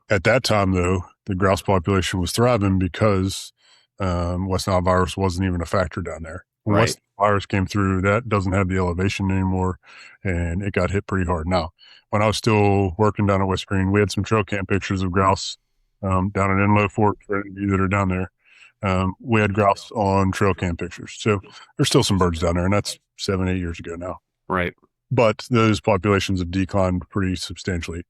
At that time though, the grouse population was thriving because West Nile virus wasn't even a factor down there. When West Nile virus came through, that doesn't have the elevation anymore, and it got hit pretty hard. Now, when I was still working down at West Green, we had some trail cam pictures of grouse down at Enlow Fort for any of you that are down there. We had grouse on trail cam pictures. So there's still some birds down there, and that's 7-8 years ago now. Right. But those populations have declined pretty substantially.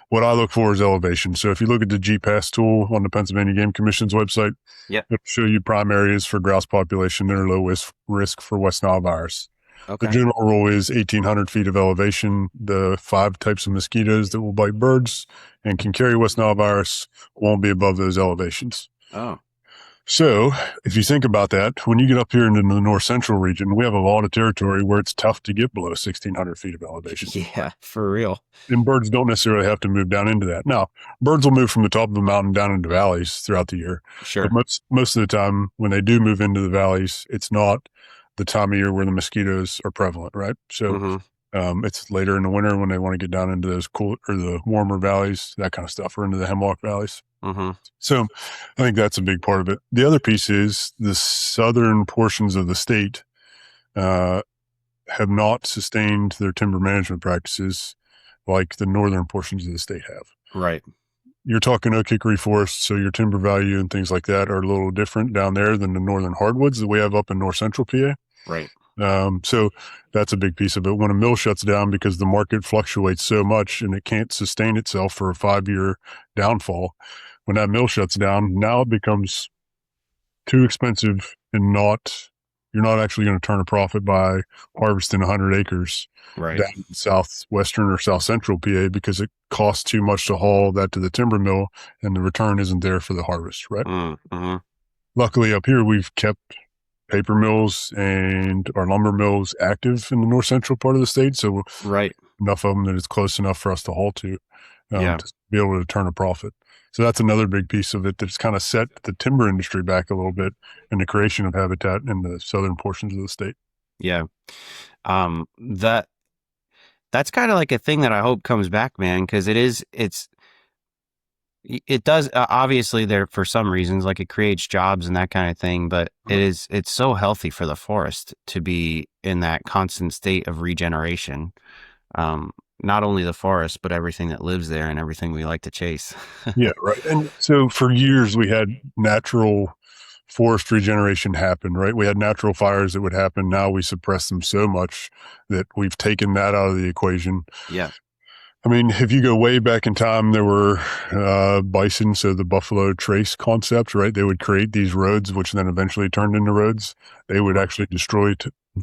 What I look for is elevation. So if you look at the GPS tool on the Pennsylvania Game Commission's website, it'll show you prime areas for grouse population that are low risk for West Nile virus. Okay. The general rule is 1,800 feet of elevation. The 5 types of mosquitoes that will bite birds and can carry West Nile virus won't be above those elevations. Oh. So if you think about that, when you get up here into the north central region, we have a lot of territory where it's tough to get below 1,600 feet of elevation. Yeah, for real. And birds don't necessarily have to move down into that. Now, birds will move from the top of the mountain down into valleys throughout the year. Sure. But most of the time, when they do move into the valleys, it's not the time of year where the mosquitoes are prevalent, right? So it's later in the winter when they want to get down into those cool or the warmer valleys, that kind of stuff, or into the hemlock valleys. Mm-hmm. So I think that's a big part of it. The other piece is the southern portions of the state have not sustained their timber management practices like the northern portions of the state have. Right. you're talking oak hickory forest, so your timber value and things like that are a little different down there than the northern hardwoods that we have up in north central PA. Right. So that's a big piece of it. When a mill shuts down because the market fluctuates so much and it can't sustain itself for a 5-year downfall, when that mill shuts down, now it becomes too expensive and you're not actually going to turn a profit by harvesting 100 acres Right. down in southwestern or south central PA because it costs too much to haul that to the timber mill and the return isn't there for the harvest, right? Mm-hmm. Luckily up here, we've kept paper mills and our lumber mills active in the north central part of the state. So Right. enough of them that it's close enough for us to haul to Yeah. be able to turn a profit. So that's another big piece of it that's kind of set the timber industry back a little bit in the creation of habitat in the southern portions of the state. Yeah. That's kind of like a thing that I hope comes back, man, because it does obviously there for some reasons, like it creates jobs and that kind of thing, but it's so healthy for the forest to be in that constant state of regeneration. Not only the forest, but everything that lives there and everything we like to chase. Yeah, right. And so for years we had natural forest regeneration happen, right? We had natural fires that would happen. Now we suppress them so much that we've taken that out of the equation. Yeah. I mean, if you go way back in time, there were bison, so the buffalo trace concept, right? They would create these roads, which then eventually turned into roads. They would actually destroy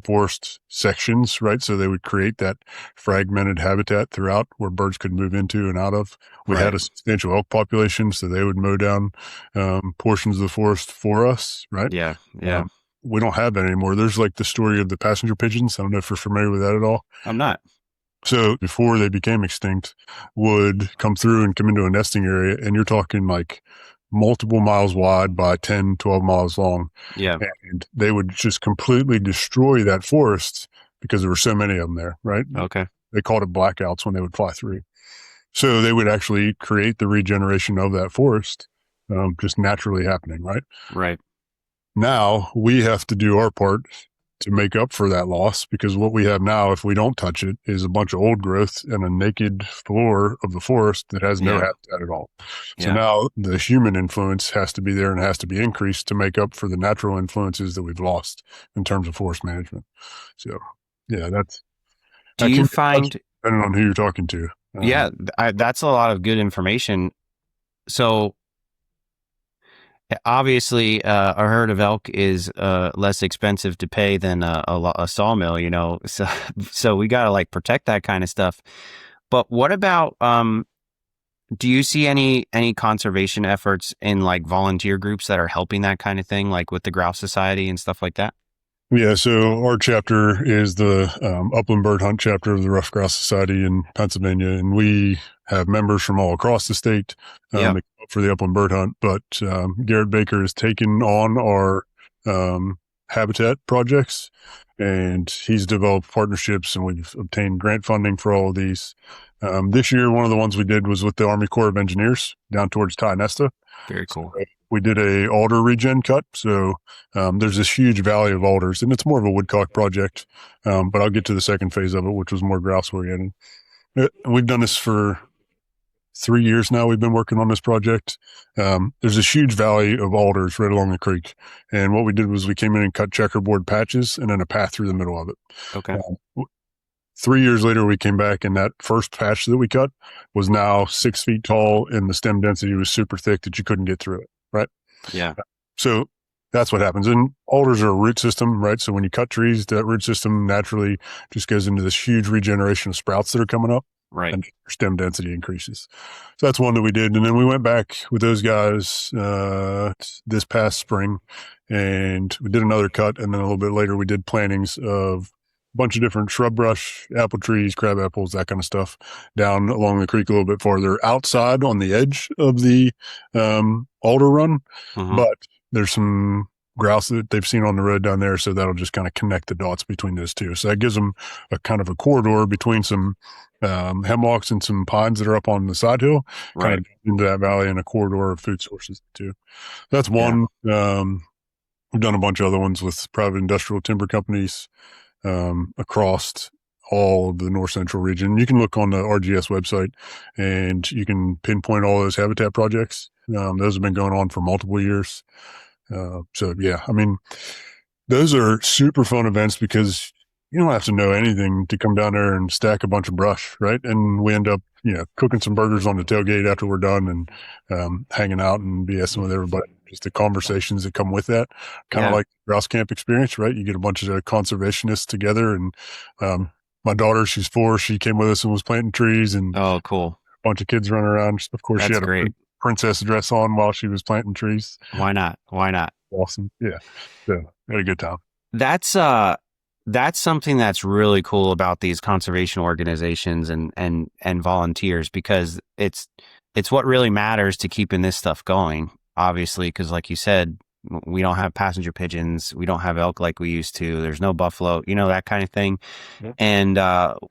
forest sections, right? So they would create that fragmented habitat throughout where birds could move into and out of. We had a substantial elk population, so they would mow down portions of the forest for us, right? Yeah, yeah. We don't have that anymore. There's like the story of the passenger pigeons. I don't know if you're familiar with that at all. I'm not. So before they became extinct, would come through and come into a nesting area, and you're talking like multiple miles wide by 10, 12 miles long. Yeah. And they would just completely destroy that forest because there were so many of them there, right? Okay. They called it blackouts when they would fly through. So they would actually create the regeneration of that forest, just naturally happening, right? Right. Now we have to do our part to make up for that loss, because what we have now, if we don't touch it, is a bunch of old growth and a naked floor of the forest that has no habitat at all. So now the human influence has to be there and has to be increased to make up for the natural influences that we've lost in terms of forest management. So yeah, do you find, depending on who you're talking to. That's a lot of good information. So obviously, a herd of elk is less expensive to pay than a sawmill, you know. So we got to like protect that kind of stuff. But what about do you see any conservation efforts in like volunteer groups that are helping that kind of thing, like with the Grouse Society and stuff like that? Yeah, so our chapter is the Upland Bird Hunt chapter of the Rough Grouse Society in Pennsylvania, and we have members from all across the state for the Upland Bird Hunt. But Garrett Baker has taken on our habitat projects, and he's developed partnerships, and we've obtained grant funding for all of these. This year, one of the ones we did was with the Army Corps of Engineers down towards Tionesta. Very cool. So we did a alder regen cut. So there's this huge valley of alders, and it's more of a woodcock project. But I'll get to the second phase of it, which was more grouse oriented. We've done this for 3 years now. We've been working on this project. There's this huge valley of alders right along the creek. And what we did was we came in and cut checkerboard patches and then a path through the middle of it. Okay. 3 years later, we came back, and that first patch that we cut was now 6 feet tall, and the stem density was super thick that you couldn't get through it, right? Yeah. So that's what happens. And alders are a root system, right? So when you cut trees, that root system naturally just goes into this huge regeneration of sprouts that are coming up. Right. And stem density increases. So that's one that we did. And then we went back with those guys this past spring, and we did another cut. And then a little bit later, we did plantings of bunch of different shrub brush, apple trees, crab apples, that kind of stuff down along the creek a little bit farther outside on the edge of the alder run. Mm-hmm. But there's some grouse that they've seen on the road down there. So that'll just kind of connect the dots between those two. So that gives them a kind of a corridor between some hemlocks and some pines that are up on the side hill, kind of into that valley, and a corridor of food sources too. That's one. We've done a bunch of other ones with private industrial timber companies across all of the north central region. You can look on the RGS website and you can pinpoint all those habitat projects. Those have been going on for multiple years. So yeah, I mean, those are super fun events because you don't have to know anything to come down there and stack a bunch of brush, right? And we end up, cooking some burgers on the tailgate after we're done and hanging out and BSing with everybody. Just the conversations that come with that, kind of like the Grouse camp experience, right? You get a bunch of conservationists together, and my daughter, she's 4, she came with us and was planting trees, and oh, cool, a bunch of kids running around. Of course, she had a princess dress on while she was planting trees. Why not? Awesome. Yeah. So had a good time. That's something that's really cool about these conservation organizations and volunteers, because it's what really matters to keeping this stuff going, obviously, because like you said, we don't have passenger pigeons, we don't have elk like we used to, there's no buffalo, that kind of thing. Yeah. And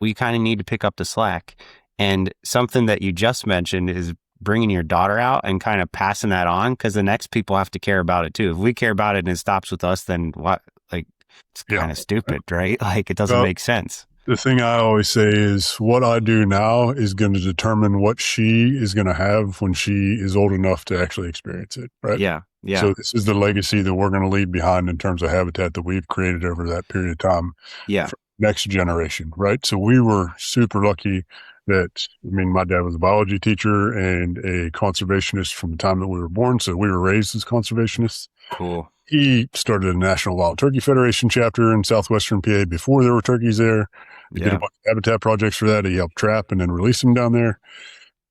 we kind of need to pick up the slack. And something that you just mentioned is bringing your daughter out and kind of passing that on, because the next people have to care about it too. If we care about it and it stops with us, then what? Like, it's kind of stupid, right? Like, it doesn't make sense. The thing I always say is what I do now is going to determine what she is going to have when she is old enough to actually experience it, right? Yeah. So this is the legacy that we're going to leave behind in terms of habitat that we've created over that period of time. Yeah. For next generation, right? So we were super lucky that, my dad was a biology teacher and a conservationist from the time that we were born. So we were raised as conservationists. Cool. He started a National Wild Turkey Federation chapter in southwestern PA before there were turkeys there. He did a bunch of habitat projects for that. He helped trap and then release them down there.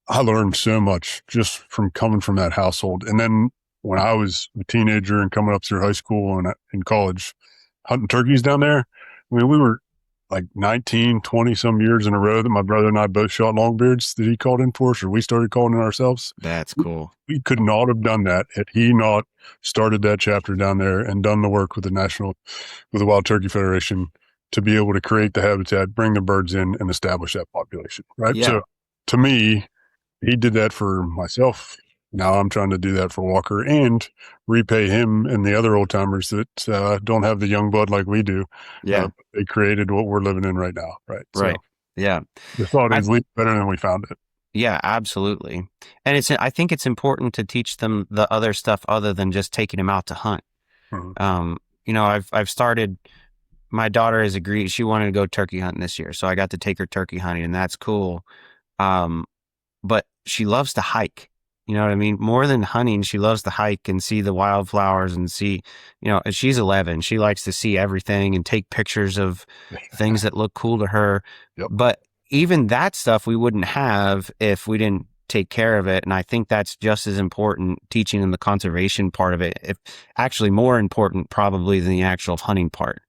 I learned so much just from coming from that household. And then when I was a teenager and coming up through high school and in college, hunting turkeys down there, we were like 19, 20 some years in a row that my brother and I both shot longbeards that he called in for us, or we started calling in ourselves. That's cool. We could not have done that had he not started that chapter down there and done the work with the Wild Turkey Federation to be able to create the habitat, bring the birds in, and establish that population, right? Yeah. So to me, he did that for myself. Now I'm trying to do that for Walker and repay him and the other old timers that don't have the young blood like we do. Yeah. They created what we're living in right now. Right. Right. So yeah. The thought is better than we found it. Yeah, absolutely. And I think it's important to teach them the other stuff other than just taking them out to hunt. Mm-hmm. I've started, my daughter has agreed, she wanted to go turkey hunting this year. So I got to take her turkey hunting, and that's cool. But she loves to hike. You know what I mean? More than hunting, she loves to hike and see the wildflowers and see, she's 11. She likes to see everything and take pictures of things that look cool to her. Yep. But even that stuff we wouldn't have if we didn't take care of it. And I think that's just as important, teaching them the conservation part of it. If actually more important probably than the actual hunting part.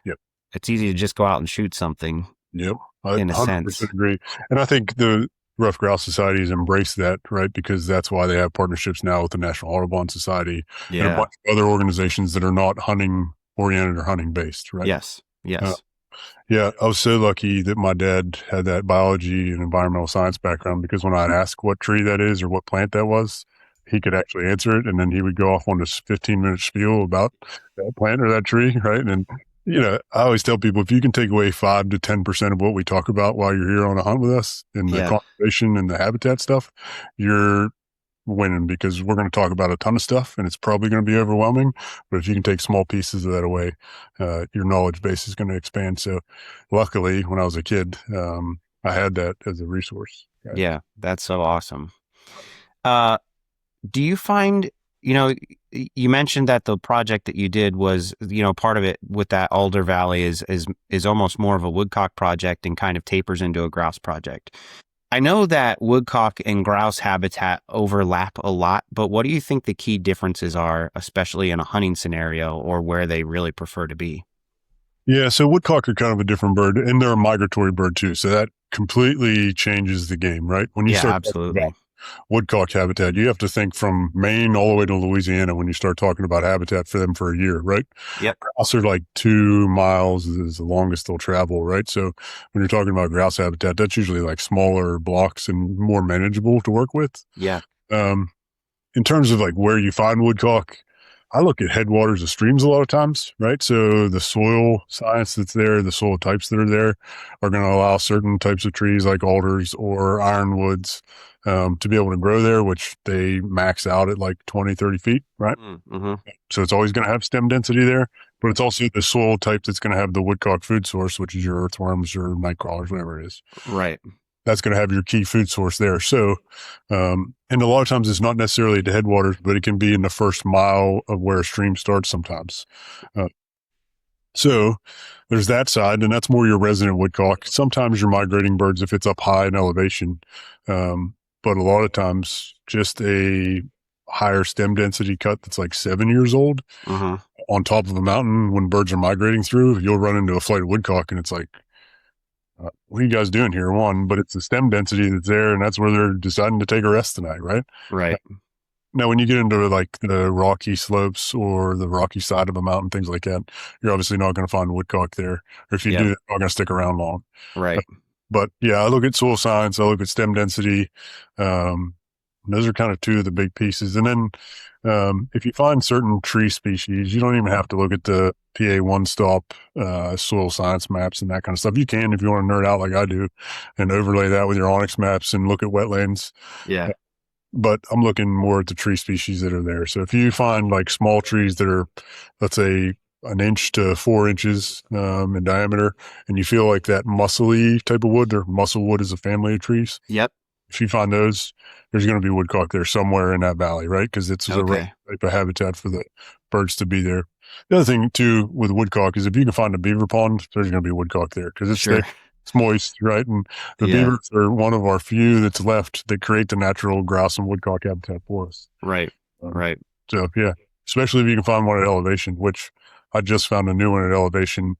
Yep. It's easy to just go out and shoot something. Yep. I in a 100% sense. agree. And I think the Rough Grouse Society has embraced that, right? Because that's why they have partnerships now with the National Audubon Society and a bunch of other organizations that are not hunting oriented or hunting based, right? Yes. Yeah, I was so lucky that my dad had that biology and environmental science background, because when I'd ask what tree that is or what plant that was, he could actually answer it. And then he would go off on this 15-minute spiel about that plant or that tree, right? And I always tell people, if you can take away 5 to 10% of what we talk about while you're here on a hunt with us in the conservation and the habitat stuff, you're winning, because we're going to talk about a ton of stuff and it's probably going to be overwhelming. But if you can take small pieces of that away, your knowledge base is going to expand. So luckily, when I was a kid, I had that as a resource. Right? Yeah, that's so awesome. Do you find, you mentioned that the project that you did was, part of it with that Alder Valley is almost more of a woodcock project and kind of tapers into a grouse project. I know that woodcock and grouse habitat overlap a lot, but what do you think the key differences are, especially in a hunting scenario or where they really prefer to be? Yeah, so woodcock are kind of a different bird, and they're a migratory bird too. So that completely changes the game, right? When you start absolutely. Woodcock habitat, you have to think from Maine all the way to Louisiana when you start talking about habitat for them for a year, right? Yep. Grouse are like 2 miles is the longest they'll travel, right? So when you're talking about grouse habitat, that's usually like smaller blocks and more manageable to work with. Yeah. In terms of like where you find woodcock, I look at headwaters of streams a lot of times, right? So the soil science that's there, the soil types that are there are going to allow certain types of trees like alders or ironwoods to be able to grow there, which they max out at like 20, 30 feet, right? Mm-hmm. So it's always going to have stem density there, but it's also the soil type that's going to have the woodcock food source, which is your earthworms or night crawlers, whatever it is. Right. That's going to have your key food source there. So, and a lot of times it's not necessarily at the headwaters, but it can be in the first mile of where a stream starts sometimes. So there's that side, and that's more your resident woodcock. Sometimes your migrating birds if it's up high in elevation. But a lot of times just a higher stem density cut that's like 7 years old on top of a mountain when birds are migrating through, you'll run into a flight of woodcock and it's like, what are you guys doing here? One, but it's the stem density that's there, and that's where they're deciding to take a rest tonight, right? Right. Now, when you get into like the rocky slopes or the rocky side of a mountain, things like that, you're obviously not going to find woodcock there. Or if you do, they're not going to stick around long. Right. But yeah, I look at soil science, I look at stem density. Those are kind of two of the big pieces. And then if you find certain tree species, you don't even have to look at the PA one-stop soil science maps and that kind of stuff. You can if you want to nerd out like I do and overlay that with your onyx maps and look at wetlands. Yeah. But I'm looking more at the tree species that are there. So if you find like small trees that are, let's say, 1 inch to 4 inches in diameter, and you feel like that muscly type of wood, or muscle wood is a family of trees. Yep. If you find those, there's going to be woodcock there somewhere in that valley, right? Because it's a right type of habitat for the birds to be there. The other thing too with woodcock is if you can find a beaver pond, there's going to be woodcock there because it's there. It's moist, right? And the beavers are one of our few that's left that create the natural grouse and woodcock habitat for us. Right. Right. So yeah, especially if you can find one at elevation, which I just found a new one at elevation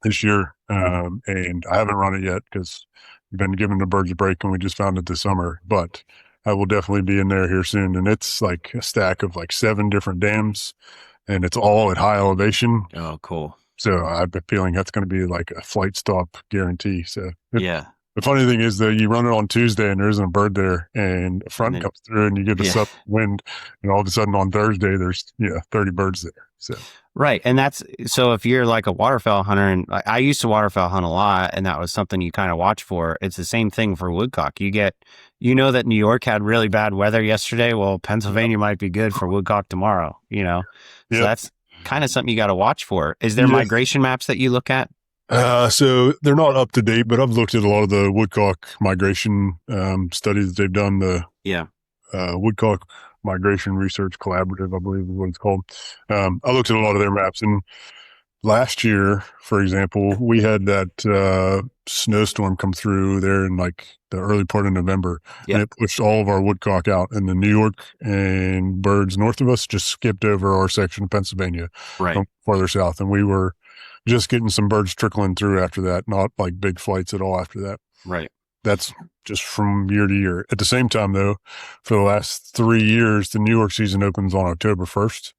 this year. And I haven't run it yet because we've been giving the birds a break and we just found it this summer, but I will definitely be in there here soon. And it's like a stack of like 7 different dams and it's all at high elevation. Oh, cool. So I have a feeling that's going to be like a flight stop guarantee. So yeah. The funny thing is that you run it on Tuesday and there isn't a bird there and a front comes through and you get a south wind and all of a sudden on Thursday, there's 30 birds there. So. Right. And so if you're like a waterfowl hunter, and I used to waterfowl hunt a lot and that was something you kind of watch for. It's the same thing for woodcock. That New York had really bad weather yesterday. Well, Pennsylvania might be good for woodcock tomorrow, So that's kind of something you got to watch for. Is there migration maps that you look at? So they're not up to date, but I've looked at a lot of the woodcock migration studies that they've done. The Woodcock Migration Research Collaborative, I believe is what it's called. I looked at a lot of their maps, and last year, for example, we had that snowstorm come through there in like the early part of November, and it pushed all of our woodcock out. And the New York and birds north of us just skipped over our section of Pennsylvania, farther south, and we were just getting some birds trickling through after that, not like big flights at all after that. Right. That's just from year to year. At the same time, though, for the last 3 years, the New York season opens on October 1st.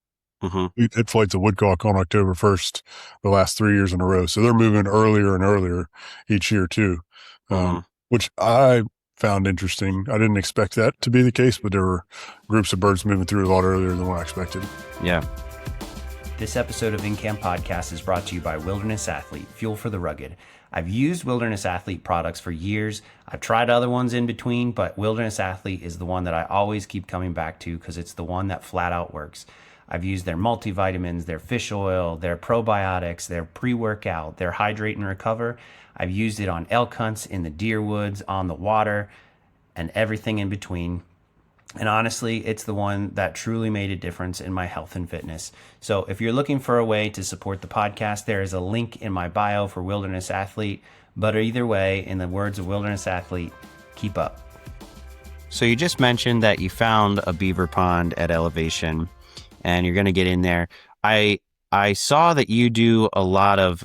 We've had flights of woodcock on October 1st the last 3 years in a row. So they're moving earlier and earlier each year, too, which I found interesting. I didn't expect that to be the case, but there were groups of birds moving through a lot earlier than what I expected. Yeah. This episode of InCamp Podcast is brought to you by Wilderness Athlete, Fuel for the Rugged. I've used Wilderness Athlete products for years. I've tried other ones in between, but Wilderness Athlete is the one that I always keep coming back to because it's the one that flat out works. I've used their multivitamins, their fish oil, their probiotics, their pre-workout, their hydrate and recover. I've used it on elk hunts, in the deer woods, on the water, and everything in between. And honestly, it's the one that truly made a difference in my health and fitness. So if you're looking for a way to support the podcast, there is a link in my bio for Wilderness Athlete. But either way, in the words of Wilderness Athlete, keep up. So you just mentioned that you found a beaver pond at elevation and you're going to get in there. I saw that you do a lot of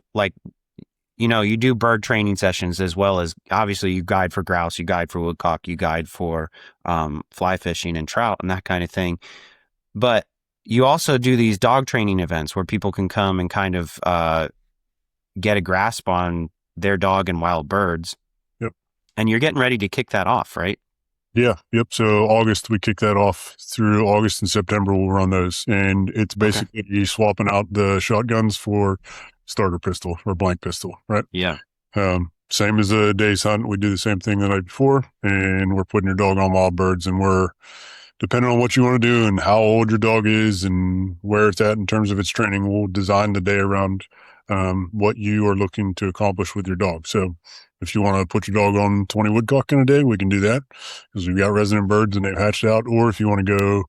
you do bird training sessions as well as obviously you guide for grouse, you guide for woodcock, you guide for fly fishing and trout and that kind of thing. But you also do these dog training events where people can come and kind of get a grasp on their dog and wild birds. Yep. And you're getting ready to kick that off, right? Yeah. Yep. So August, we kick that off through August and September. We'll run those. And it's basically swapping out the shotguns for starter pistol or blank pistol, right? Yeah. Same as a day's hunt. We do the same thing the night before, and we're putting your dog on wild birds, and we're, depending on what you want to do and how old your dog is and where it's at in terms of its training, we'll design the day around what you are looking to accomplish with your dog. So if you want to put your dog on 20 woodcock in a day, we can do that because we've got resident birds and they've hatched out. Or if you want to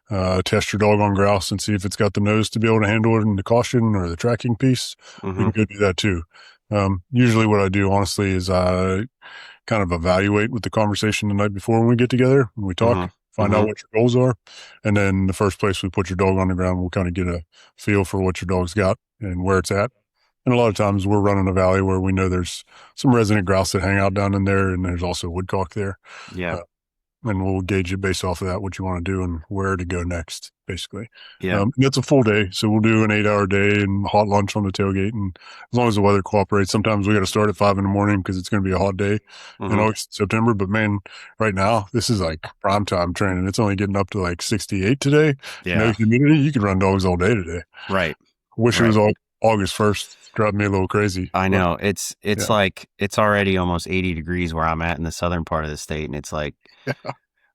go test your dog on grouse and see if it's got the nose to be able to handle it in the caution or the tracking piece, we can go do that too. Usually what I do, honestly, is I kind of evaluate with the conversation the night before when we get together, when we talk, find out what your goals are. And then the first place we put your dog on the ground, we'll kind of get a feel for what your dog's got and where it's at. And a lot of times we're running a valley where we know there's some resident grouse that hang out down in there, and there's also woodcock there. Yeah. And we'll gauge it based off of that, what you want to do and where to go next, basically. Yeah. It's a full day. So we'll do an 8-hour day and hot lunch on the tailgate. And as long as the weather cooperates, sometimes we got to start at 5 a.m. because it's going to be a hot day in August, September. But man, right now, this is like prime time training. It's only getting up to like 68 today. Yeah. No humidity. You can run dogs all day today. Right. Wish it was all August 1st. Driving me a little crazy. I know. It's like, it's already almost 80 degrees where I'm at in the southern part of the state. And it's like,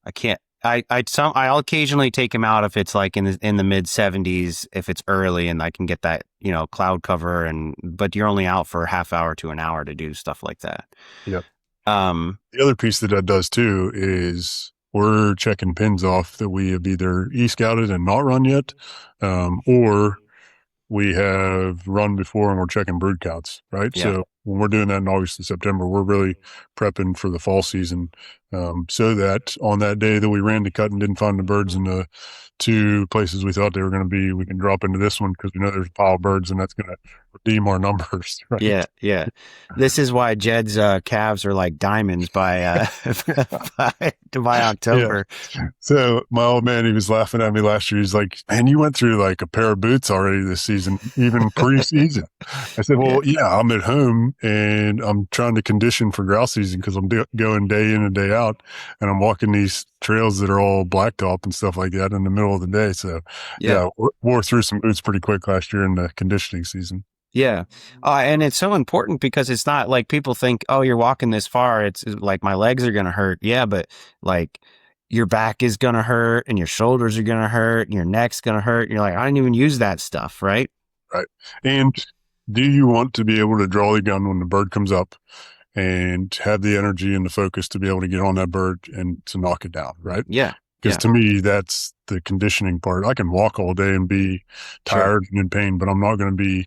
I can't, I'll occasionally take him out if it's like in the mid 70s, if it's early and I can get that, cloud cover but you're only out for a half hour to an hour to do stuff like that. Yep. The other piece that does too is we're checking pins off that we have either e-scouted and not run yet, or we have run before and we're checking brood counts, right? Yeah. So when we're doing that in August and September, we're really prepping for the fall season, so that on that day that we ran the cut and didn't find the birds in the 2 places we thought they were going to be, we can drop into this one because we know there's a pile of birds and that's going to redeem our numbers. Right? Yeah. Yeah. This is why Jed's calves are like diamonds by October. Yeah. So my old man, he was laughing at me last year. He's like, man, you went through like a pair of boots already this season, even pre-season. I said, well, yeah, I'm at home and I'm trying to condition for grouse season because I'm going day in and day out, and I'm walking these trails that are all blacktop and stuff like that in the middle of the day. So yeah, wore through some boots pretty quick last year in the conditioning season. Yeah. And it's so important because it's not like people think, oh, you're walking this far. It's like my legs are going to hurt. Yeah. But like your back is going to hurt and your shoulders are going to hurt and your neck's going to hurt. And you're like, I didn't even use that stuff. Right. Right. And do you want to be able to draw the gun when the bird comes up and have the energy and the focus to be able to get on that bird and to knock it down? Right. Yeah. Because to me, that's the conditioning part. I can walk all day and be tired and in pain, but I'm not going to be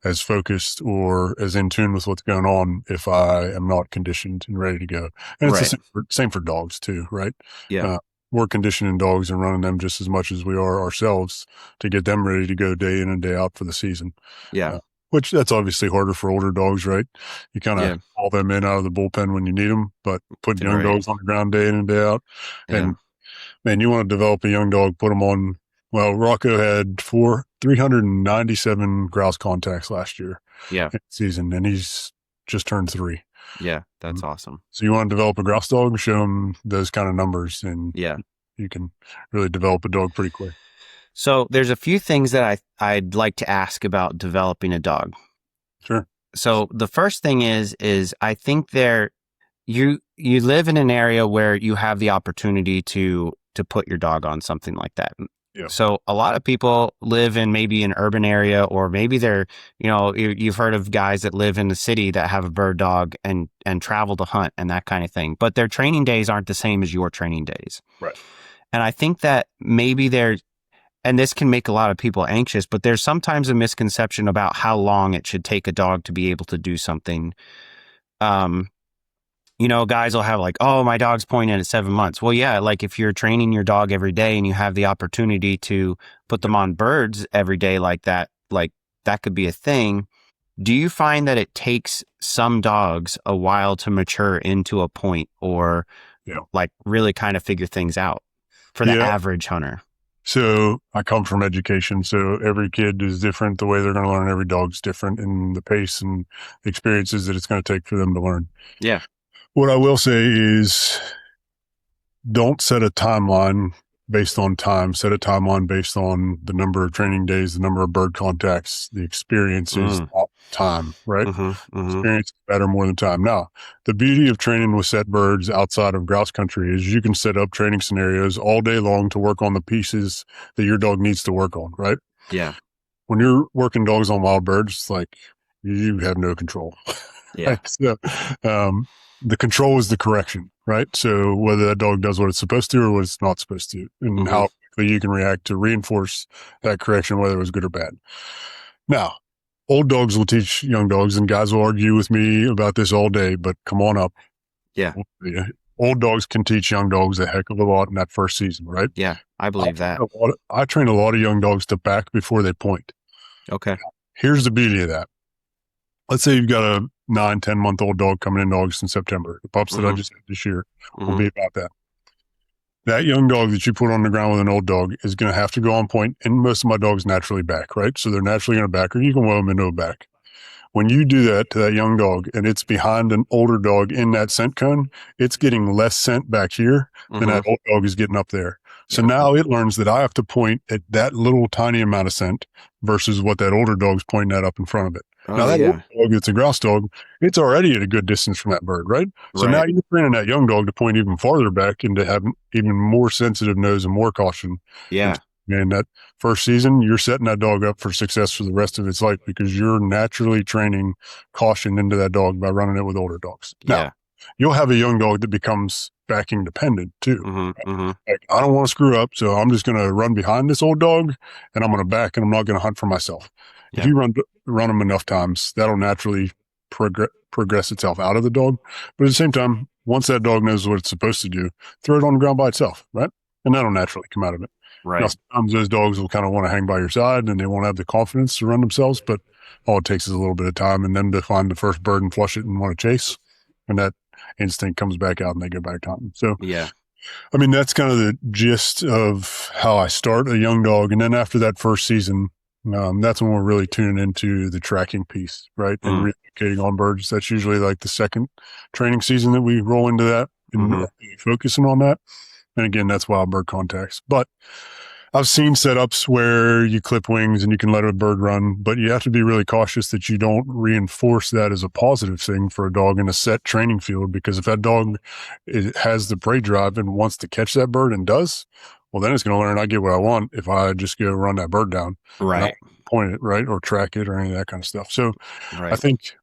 as focused or as in tune with what's going on if I am not conditioned and ready to go. And it's the same for dogs too, right? Yeah. We're conditioning dogs and running them just as much as we are ourselves to get them ready to go day in and day out for the season. Yeah. Which that's obviously harder for older dogs, right? You kind of haul them in out of the bullpen when you need them, but putting young dogs on the ground day in and day out. And man, you want to develop a young dog, put them on. Well, Rocco had 397 grouse contacts last year. Yeah. Season, and he's just turned 3. Yeah, that's awesome. So you want to develop a grouse dog, show him those kind of numbers, and you can really develop a dog pretty quick. So there's a few things that I'd like to ask about developing a dog. Sure. So the first thing is I think you live in an area where you have the opportunity to put your dog on something like that. Yeah. So a lot of people live in maybe an urban area, or maybe they're, you've heard of guys that live in the city that have a bird dog and travel to hunt and that kind of thing. But their training days aren't the same as your training days. Right. And I think that maybe and this can make a lot of people anxious, but there's sometimes a misconception about how long it should take a dog to be able to do something. Guys will have like, oh, my dog's pointing at 7 months. Well, yeah, like if you're training your dog every day and you have the opportunity to put them on birds every day like that could be a thing. Do you find that it takes some dogs a while to mature into a point or like really kind of figure things out for the average hunter? So I come from education. So every kid is different. The way they're going to learn, every dog's different, and the pace and the experiences that it's going to take for them to learn. Yeah. What I will say is don't set a timeline based on time. Set a timeline based on the number of training days, the number of bird contacts, the experiences, not time, right? Experience better more than time. Now, the beauty of training with set birds outside of grouse country is you can set up training scenarios all day long to work on the pieces that your dog needs to work on, right? Yeah. When you're working dogs on wild birds, like you have no control. Yeah. Right? So, the control is the correction, right? So whether that dog does what it's supposed to or what it's not supposed to, and how quickly you can react to reinforce that correction, whether it was good or bad. Now, old dogs will teach young dogs, and guys will argue with me about this all day, but come on up. Yeah. Old dogs can teach young dogs a heck of a lot in that first season, right? Yeah, I believe that. I train a lot of young dogs to back before they point. Okay. Here's the beauty of that. Let's say you've got a 9-10 month old dog coming into August and September. The pups that I just had this year will be about that. That young dog that you put on the ground with an old dog is going to have to go on point, and most of my dogs naturally back, right? So they're naturally going to back, or you can will them into a back. When you do that to that young dog and it's behind an older dog in that scent cone, it's getting less scent back here than that old dog is getting up there. So now it learns that I have to point at that little tiny amount of scent versus what that older dog's pointing at up in front of it. Now that old dog that's a grouse dog, it's already at a good distance from that bird, right? So now you're training that young dog to point even farther back and to have even more sensitive nose and more caution. Yeah. And that first season, you're setting that dog up for success for the rest of its life because you're naturally training caution into that dog by running it with older dogs. Now, you'll have a young dog that becomes backing dependent too. Like, I don't want to screw up, so I'm just going to run behind this old dog and I'm going to back and I'm not going to hunt for myself. If you run them enough times, that'll naturally progress itself out of the dog. But at the same time, once that dog knows what it's supposed to do, throw it on the ground by itself, right? And that'll naturally come out of it. Right. Now, sometimes those dogs will kind of want to hang by your side and they won't have the confidence to run themselves, but all it takes is a little bit of time and them to find the first bird and flush it and want to chase. And that instinct comes back out and they go back hunting. So, I mean, that's kind of the gist of how I start a young dog. And then after that first season, that's when we're really tuning into the tracking piece, right? And relocating on birds. That's usually like the second training season that we roll into that and focusing on that. And again, that's wild bird contacts. But I've seen setups where you clip wings and you can let a bird run, but you have to be really cautious that you don't reinforce that as a positive thing for a dog in a set training field. Because if that dog has the prey drive and wants to catch that bird and does, well, then it's going to learn I get what I want if I just go run that bird down. Right. Point it, right? Or track it or any of that kind of stuff. So I think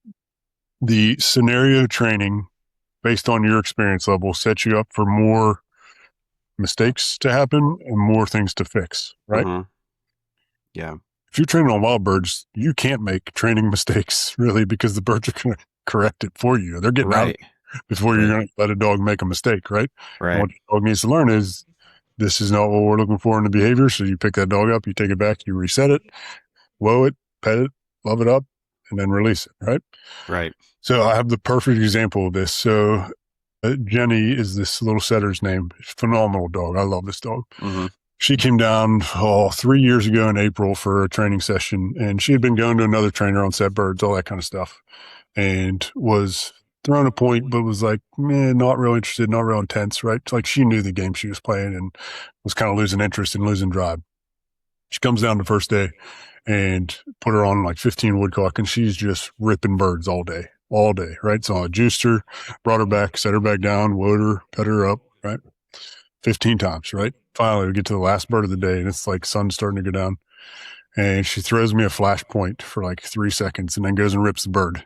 the scenario training based on your experience level sets you up for more mistakes to happen and more things to fix, right? Yeah. If you're training on wild birds, you can't make training mistakes really because the birds are going to correct it for you. They're getting out before you're going to let a dog make a mistake, right? And what the dog needs to learn is this is not what we're looking for in the behavior. So you pick that dog up, you take it back, you reset it, woe it, pet it, love it up, and then release it, right? Right. So I have the perfect example of this. So Jenny is this little setter's name. Phenomenal dog. I love this dog. She came down 3 years ago in April for a training session, and she had been going to another trainer on set birds, all that kind of stuff, and was thrown a point, but was like, not real interested, not real intense, right? It's like she knew the game she was playing and was kind of losing interest and losing drive. She comes down the first day and put her on like 15 woodcock, and she's just ripping birds all day, right? So I juiced her, brought her back, set her back down, woed her, pet her up, right? 15 times, right? Finally, we get to the last bird of the day, and it's like sun's starting to go down. And she throws me a flash point for like 3 seconds and then goes and rips the bird.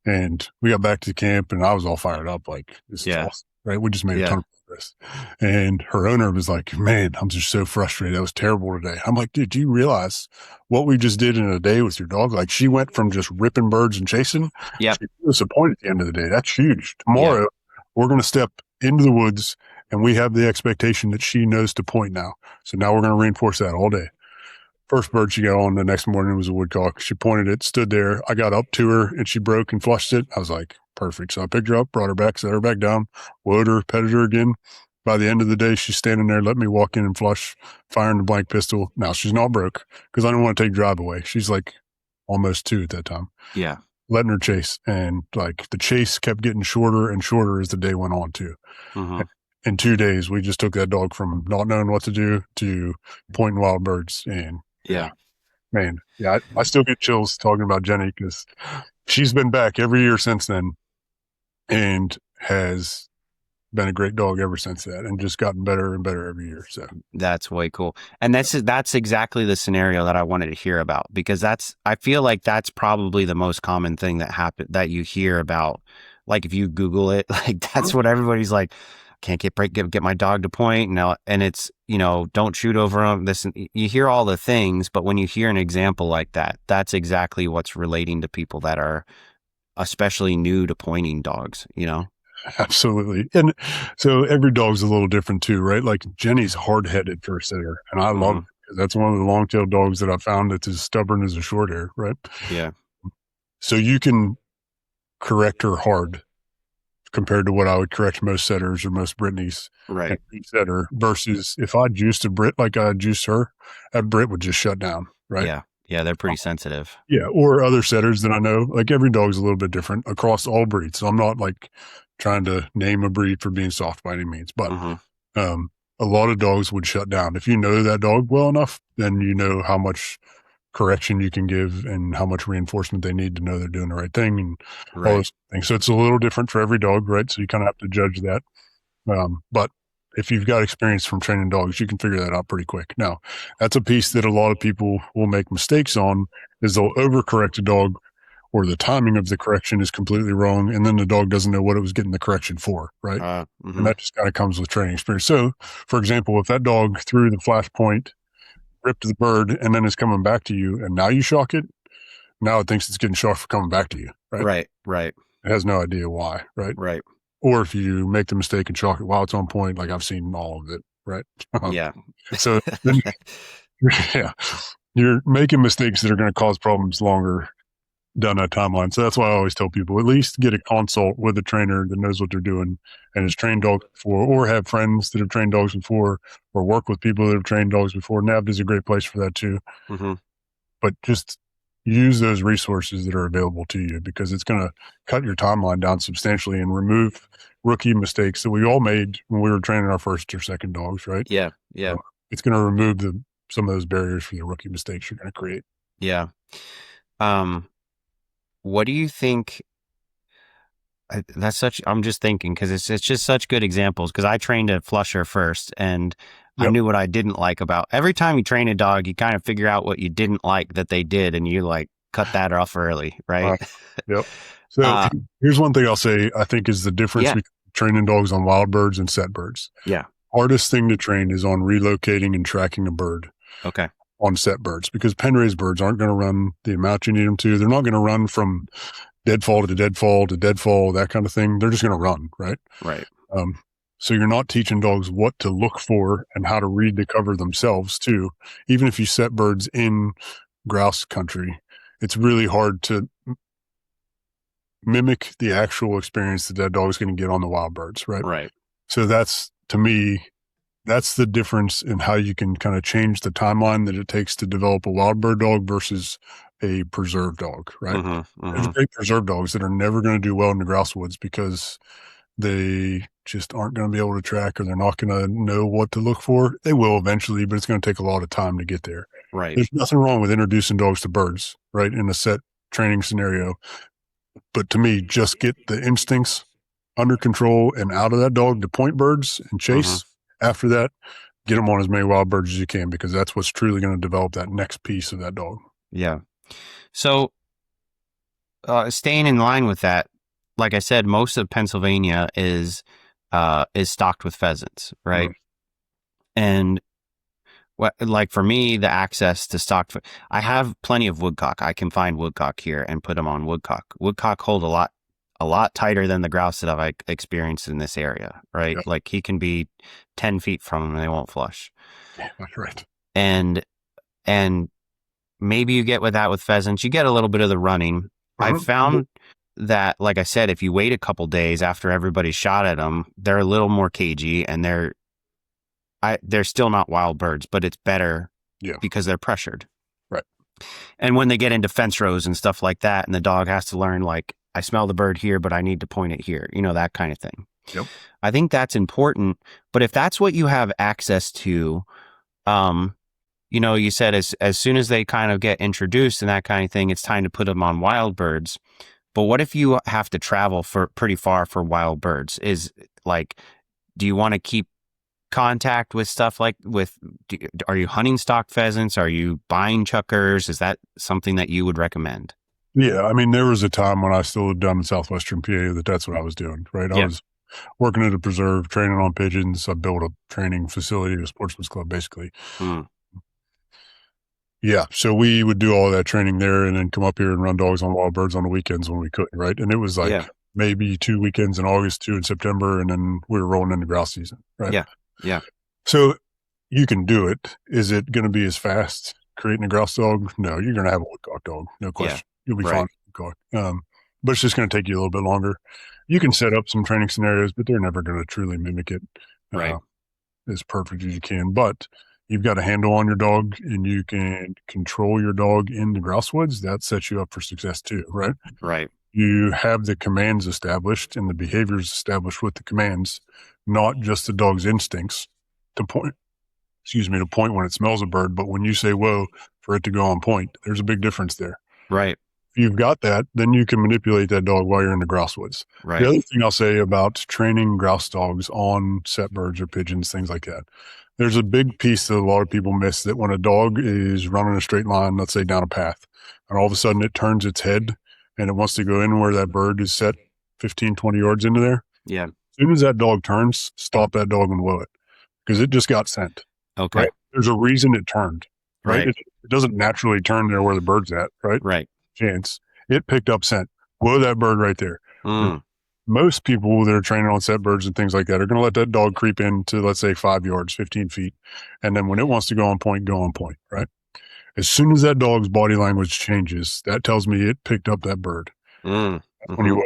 And we got back to the camp, and I was all fired up, like, this is awesome, right? We just made a ton of progress. And her owner was like, man, I'm just so frustrated. That was terrible today. I'm like, dude, do you realize what we just did in a day with your dog? Like, she went from just ripping birds and chasing. She was a point at the end of the day. That's huge. Tomorrow, we're going to step into the woods, and we have the expectation that she knows to point now. So now we're going to reinforce that all day. First bird she got on the next morning was a woodcock. She pointed it, stood there. I got up to her, and she broke and flushed it. I was like, perfect. So I picked her up, brought her back, set her back down, woed her, petted her again. By the end of the day, she's standing there, let me walk in and flush, firing the blank pistol. Now, she's not broke because I don't want to take drive away. She's like almost 2 at that time. Yeah. Letting her chase. And like the chase kept getting shorter and shorter as the day went on too. in 2 days, we just took that dog from not knowing what to do to pointing wild birds. And Yeah. man, yeah, I still get chills talking about Jenny because she's been back every year since then and has been a great dog ever since that, and just gotten better and better every year. So that's way cool. And that's exactly the scenario that I wanted to hear about, because I feel like that's probably the most common thing that you hear about. Like if you Google it, like that's what everybody's like, can't get my dog to point now. And it's, don't shoot over them. You hear all the things, but when you hear an example like that, that's exactly what's relating to people that are especially new to pointing dogs, Absolutely. And so every dog's a little different too, right? Like Jenny's hard-headed for a sitter, and I love it because that's one of the long-tailed dogs that I found that's as stubborn as a short hair, right? Yeah. So you can correct her hard compared to what I would correct most setters or most Brittany's. Right. Setter versus if I juiced a Brit like I juiced her, that Brit would just shut down, right? Yeah. Yeah, they're pretty sensitive. Yeah, or other setters that I know. Like every dog's a little bit different across all breeds. So I'm not like trying to name a breed for being soft by any means, but a lot of dogs would shut down. If you know that dog well enough, then you know how much correction you can give and how much reinforcement they need to know they're doing the right thing and all those things. So it's a little different for every dog, right? So you kind of have to judge that. But if you've got experience from training dogs, you can figure that out pretty quick. Now, that's a piece that a lot of people will make mistakes on, is they'll overcorrect a dog, or the timing of the correction is completely wrong, and then the dog doesn't know what it was getting the correction for, right? And that just kind of comes with training experience. So, for example, if that dog threw the flash point, ripped the bird, and then is coming back to you, and now you shock it, now it thinks it's getting shocked for coming back to you, right? Right. It has no idea why, right? Right. Or if you make the mistake and shock it while it's on point, like I've seen all of it, right? Yeah. So then, yeah, you're making mistakes that are going to cause problems longer down that timeline. So that's why I always tell people, at least get a consult with a trainer that knows what they're doing and has trained dogs before, or have friends that have trained dogs before, or work with people that have trained dogs before. NAVD is a great place for that too. But just use those resources that are available to you, because it's going to cut your timeline down substantially and remove rookie mistakes that we all made when we were training our first or second dogs, right? Yeah. So it's going to remove some of those barriers for the rookie mistakes you're going to create. Yeah. What do you think? I'm just thinking, because it's just such good examples, because I trained a flusher first, and I knew what I didn't like about every time you train a dog, you kind of figure out what you didn't like that they did, and you like cut that off early, right? Yep. So here's one thing I'll say, I think is the difference between training dogs on wild birds and set birds. Yeah. Hardest thing to train is on relocating and tracking a bird. Okay. On set birds, because pen raised birds aren't going to run the amount you need them to. They're not going to run from deadfall to deadfall to deadfall, that kind of thing. They're just going to run, right? Right. So you're not teaching dogs what to look for and how to read the cover themselves too. Even if you set birds in grouse country, it's really hard to mimic the actual experience that dog's going to get on the wild birds, right? Right. So that's, to me, that's the difference in how you can kind of change the timeline that it takes to develop a wild bird dog versus a preserve dog, right? There's great preserve dogs that are never going to do well in the grouse woods because they just aren't going to be able to track, or they're not going to know what to look for. They will eventually, but it's going to take a lot of time to get there. Right. There's nothing wrong with introducing dogs to birds, right, in a set training scenario. But to me, just get the instincts under control and out of that dog to point birds and chase. After that, get them on as many wild birds as you can, because that's what's truly going to develop that next piece of that dog. Yeah. So staying in line with that, like I said, most of Pennsylvania is stocked with pheasants, right? And like for me, the access to stocked, I have plenty of woodcock. I can find woodcock here and put them on woodcock. Woodcock hold a lot tighter than the grouse that I've experienced in this area, right? Yep. Like he can be 10 feet from them and they won't flush. Yeah, that's right. And maybe you get with that with pheasants, you get a little bit of the running. I found that, like I said, if you wait a couple days after everybody shot at them, they're a little more cagey, and they're still not wild birds, but it's better because they're pressured. Right. And when they get into fence rows and stuff like that, and the dog has to learn, like, I smell the bird here, but I need to point it here, that kind of thing. Yep. I think that's important. But if that's what you have access to, you said as soon as they kind of get introduced and that kind of thing, it's time to put them on wild birds. But what if you have to travel for pretty far for wild birds? Do you want to keep contact with stuff are you hunting stock pheasants? Are you buying chuckers? Is that something that you would recommend? Yeah. I mean, there was a time when I still lived down in southwestern PA that's what I was doing, right? I was working at a preserve, training on pigeons. I built a training facility, a sportsman's club, basically. Yeah. So we would do all that training there and then come up here and run dogs on wild birds on the weekends when we could, right? And it was maybe 2 weekends in August, 2 in September, and then we were rolling into grouse season, right? Yeah. Yeah. So you can do it. Is it going to be as fast creating a grouse dog? No, you're going to have a woodcock dog. No question. You'll be fine with woodcock. But it's just going to take you a little bit longer. You can set up some training scenarios, but they're never going to truly mimic it as perfect as you can. But you've got a handle on your dog and you can control your dog in the grouse woods. That sets you up for success too, right? Right. You have the commands established and the behaviors established with the commands, not just the dog's instincts to point when it smells a bird, but when you say whoa for it to go on point. There's a big difference there. Right. If you've got that, then you can manipulate that dog while you're in the grouse woods. Right. The other thing I'll say about training grouse dogs on set birds or pigeons, things like that, there's a big piece that a lot of people miss, that when a dog is running a straight line, let's say down a path, and all of a sudden it turns its head and it wants to go in where that bird is set 15, 20 yards into there. Yeah. As soon as that dog turns, stop that dog and whoa it, because it just got sent. Okay. Right? There's a reason it turned, right? Right. It doesn't naturally turn there where the bird's at, right? Right. Chance. It picked up scent. Whoa that bird right there. Most people that are training on set birds and things like that are going to let that dog creep into, let's say, 5 yards, 15 feet. And then when it wants to go on point, right? As soon as that dog's body language changes, that tells me it picked up that bird. When you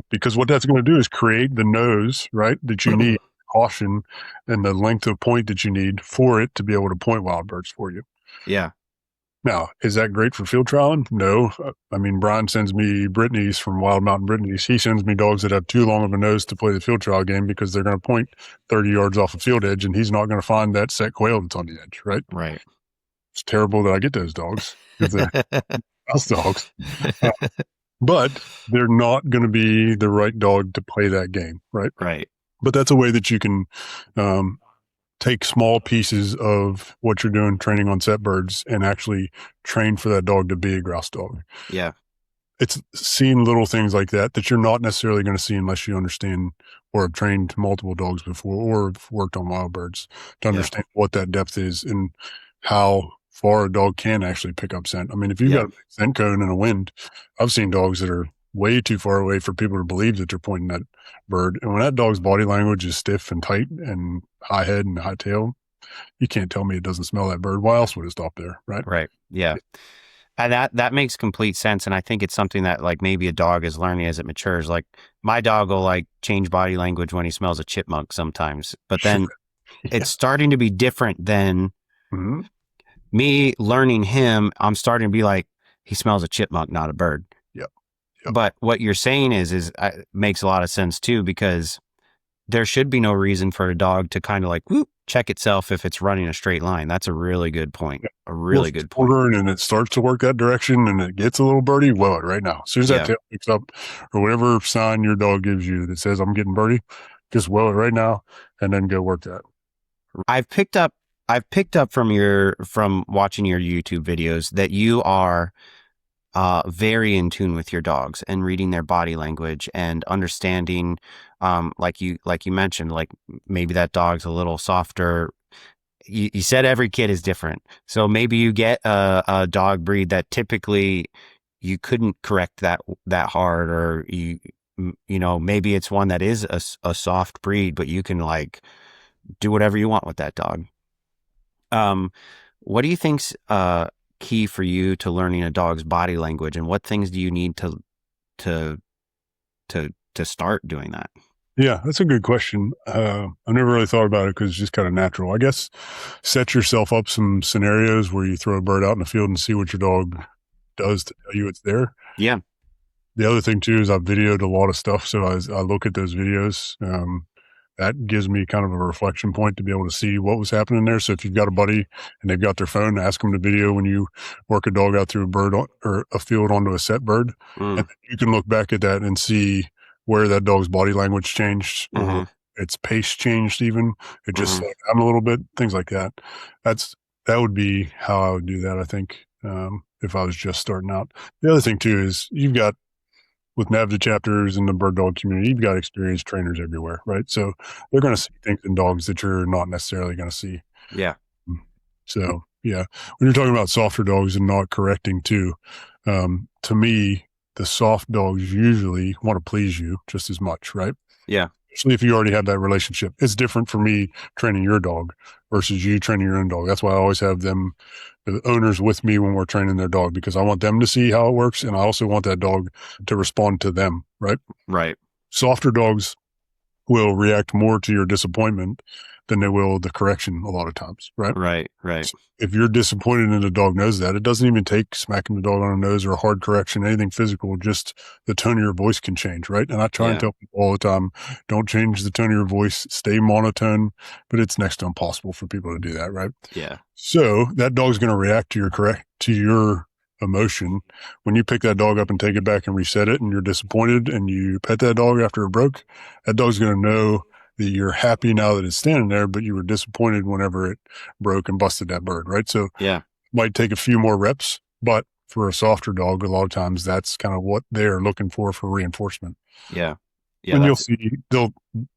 because what that's going to do is create the nose, right, that you need, caution, and the length of point that you need for it to be able to point wild birds for you. Yeah. Now, is that great for field trialing? No. I mean, Brian sends me Brittany's from Wild Mountain Brittany's. He sends me dogs that have too long of a nose to play the field trial game because they're going to point 30 yards off a field edge, and he's not going to find that set quail that's on the edge, right? Right. It's terrible that I get those dogs. They're house dogs. But they're not going to be the right dog to play that game, right? Right. But that's a way that you can take small pieces of what you're doing training on set birds and actually train for that dog to be a grouse dog. Yeah. It's seeing little things like that you're not necessarily going to see unless you understand or have trained multiple dogs before or have worked on wild birds to understand what that depth is and how far a dog can actually pick up scent. I mean, if you've got a big scent cone and a wind, I've seen dogs that are way too far away for people to believe that they're pointing that bird. And when that dog's body language is stiff and tight and high head and high tail, you can't tell me it doesn't smell that bird. Why else would it stop there? Right. Right. Yeah. And that makes complete sense. And I think it's something that like maybe a dog is learning as it matures. Like my dog will like change body language when he smells a chipmunk sometimes, but then it's starting to be different than me learning him. I'm starting to be like, he smells a chipmunk, not a bird. But what you're saying is makes a lot of sense too, because there should be no reason for a dog to kind of like check itself if it's running a straight line. That's a really good point. A really good point. And it starts to work that direction and it gets a little birdie, whoa it right now. As soon as that tail picks up or whatever sign your dog gives you that says I'm getting birdie, just whoa it right now and then go work that. I've picked up from watching your YouTube videos that you are very in tune with your dogs and reading their body language and understanding, like you mentioned, like maybe that dog's a little softer. You said every kid is different. So maybe you get a dog breed that typically you couldn't correct that hard, or maybe it's one that is a soft breed, but you can like do whatever you want with that dog. What do you think's key for you to learning a dog's body language, and what things do you need to start doing that? Yeah, that's a good question. I've never really thought about it because it's just kind of natural. I guess set yourself up some scenarios where you throw a bird out in the field and see what your dog does to tell you it's there. Yeah. The other thing too is I've videoed a lot of stuff, so I look at those videos. that gives me kind of a reflection point to be able to see what was happening there. So if you've got a buddy and they've got their phone, ask them to video when you work a dog out through a bird or a field onto a set bird. And you can look back at that and see where that dog's body language changed, or its pace changed even. It just slowed down a little bit, things like that. That would be how I would do that, I think, if I was just starting out. The other thing too is you've got, with NAVHDA chapters and the bird dog community, you've got experienced trainers everywhere, right? So they're going to see things in dogs that you're not necessarily going to see. Yeah. So yeah, when you're talking about softer dogs and not correcting too, to me, the soft dogs usually want to please you just as much, right? Yeah. Especially if you already have that relationship. It's different for me training your dog versus you training your own dog. That's why I always have them, the owners, with me when we're training their dog, because I want them to see how it works. And I also want that dog to respond to them, right? Right. Softer dogs will react more to your disappointment than they will the correction a lot of times, right? Right. So if you're disappointed and the dog knows that, it doesn't even take smacking the dog on the nose or a hard correction, anything physical, just the tone of your voice can change, right? And I try and tell people all the time, don't change the tone of your voice, stay monotone, but it's next to impossible for people to do that, right? Yeah. So that dog's going to react to your emotion. When you pick that dog up and take it back and reset it and you're disappointed and you pet that dog after it broke, that dog's going to know that you're happy now that it's standing there, but you were disappointed whenever it broke and busted that bird, right? So it might take a few more reps, but for a softer dog, a lot of times that's kind of what they're looking for reinforcement. Yeah. And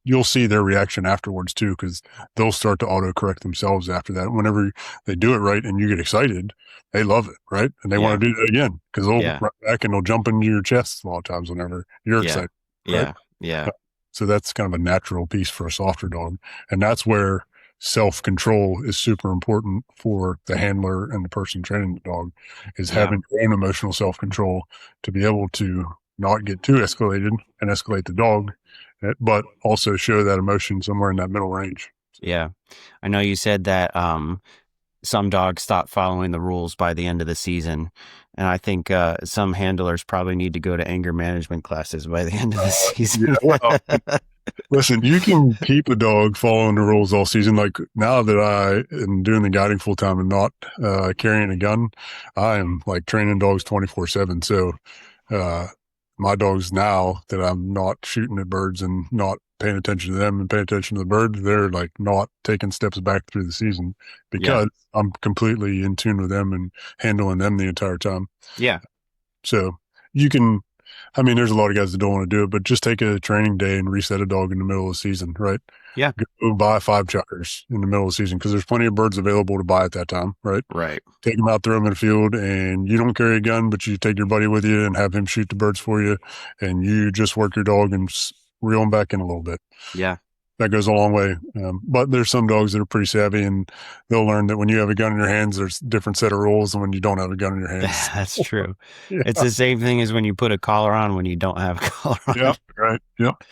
you'll see their reaction afterwards too, because they'll start to auto correct themselves after that. Whenever they do it right and you get excited, they love it, right? And they want to do that again, because they'll run back and they'll jump into your chest a lot of times whenever you're excited. Right? Yeah. So that's kind of a natural piece for a softer dog. And that's where self-control is super important for the handler and the person training the dog, is having your own emotional self-control to be able to not get too escalated and escalate the dog, but also show that emotion somewhere in that middle range. Yeah. I know you said that some dogs stop following the rules by the end of the season. And I think some handlers probably need to go to anger management classes by the end of the season. Listen, you can keep a dog following the rules all season. Like now that I am doing the guiding full time and not carrying a gun, I am like training dogs 24/7. So my dogs, now that I'm not shooting at birds and not paying attention to them and paying attention to the bird, they're like not taking steps back through the season, because I'm completely in tune with them and handling them the entire time. Yeah. So you can, I mean, there's a lot of guys that don't want to do it, but just take a training day and reset a dog in the middle of the season, right? Yeah. Go buy 5 chuckers in the middle of the season, because there's plenty of birds available to buy at that time, right? Right. Take them out, throw them in the field, and you don't carry a gun, but you take your buddy with you and have him shoot the birds for you, and you just work your dog and reel them back in a little bit. Yeah. That goes a long way. But there's some dogs that are pretty savvy, and they'll learn that when you have a gun in your hands, there's a different set of rules than when you don't have a gun in your hands. That's true. It's the same thing as when you put a collar on when you don't have a collar on. Yeah, right. Yep.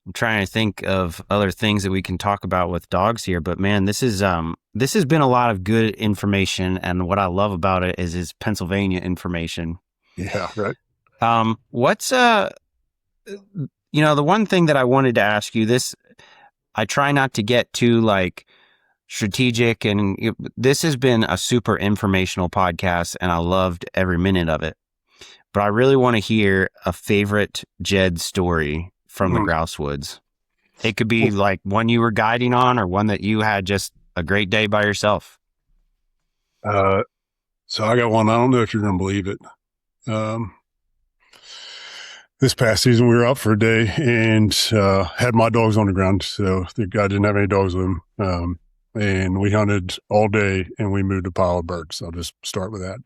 I'm trying to think of other things that we can talk about with dogs here, but man, this has been a lot of good information, and what I love about it is Pennsylvania information. Yeah, right. What's the one thing that I wanted to ask you, this, I try not to get too like strategic, and this has been a super informational podcast and I loved every minute of it, but I really want to hear a favorite Jed story from the Grouse Woods. It could be like one you were guiding on, or one that you had just a great day by yourself. So I got one. I don't know if you're going to believe it. This past season, we were out for a day and had my dogs on the ground. So the guy didn't have any dogs with him. And we hunted all day and we moved a pile of birds. I'll just start with that.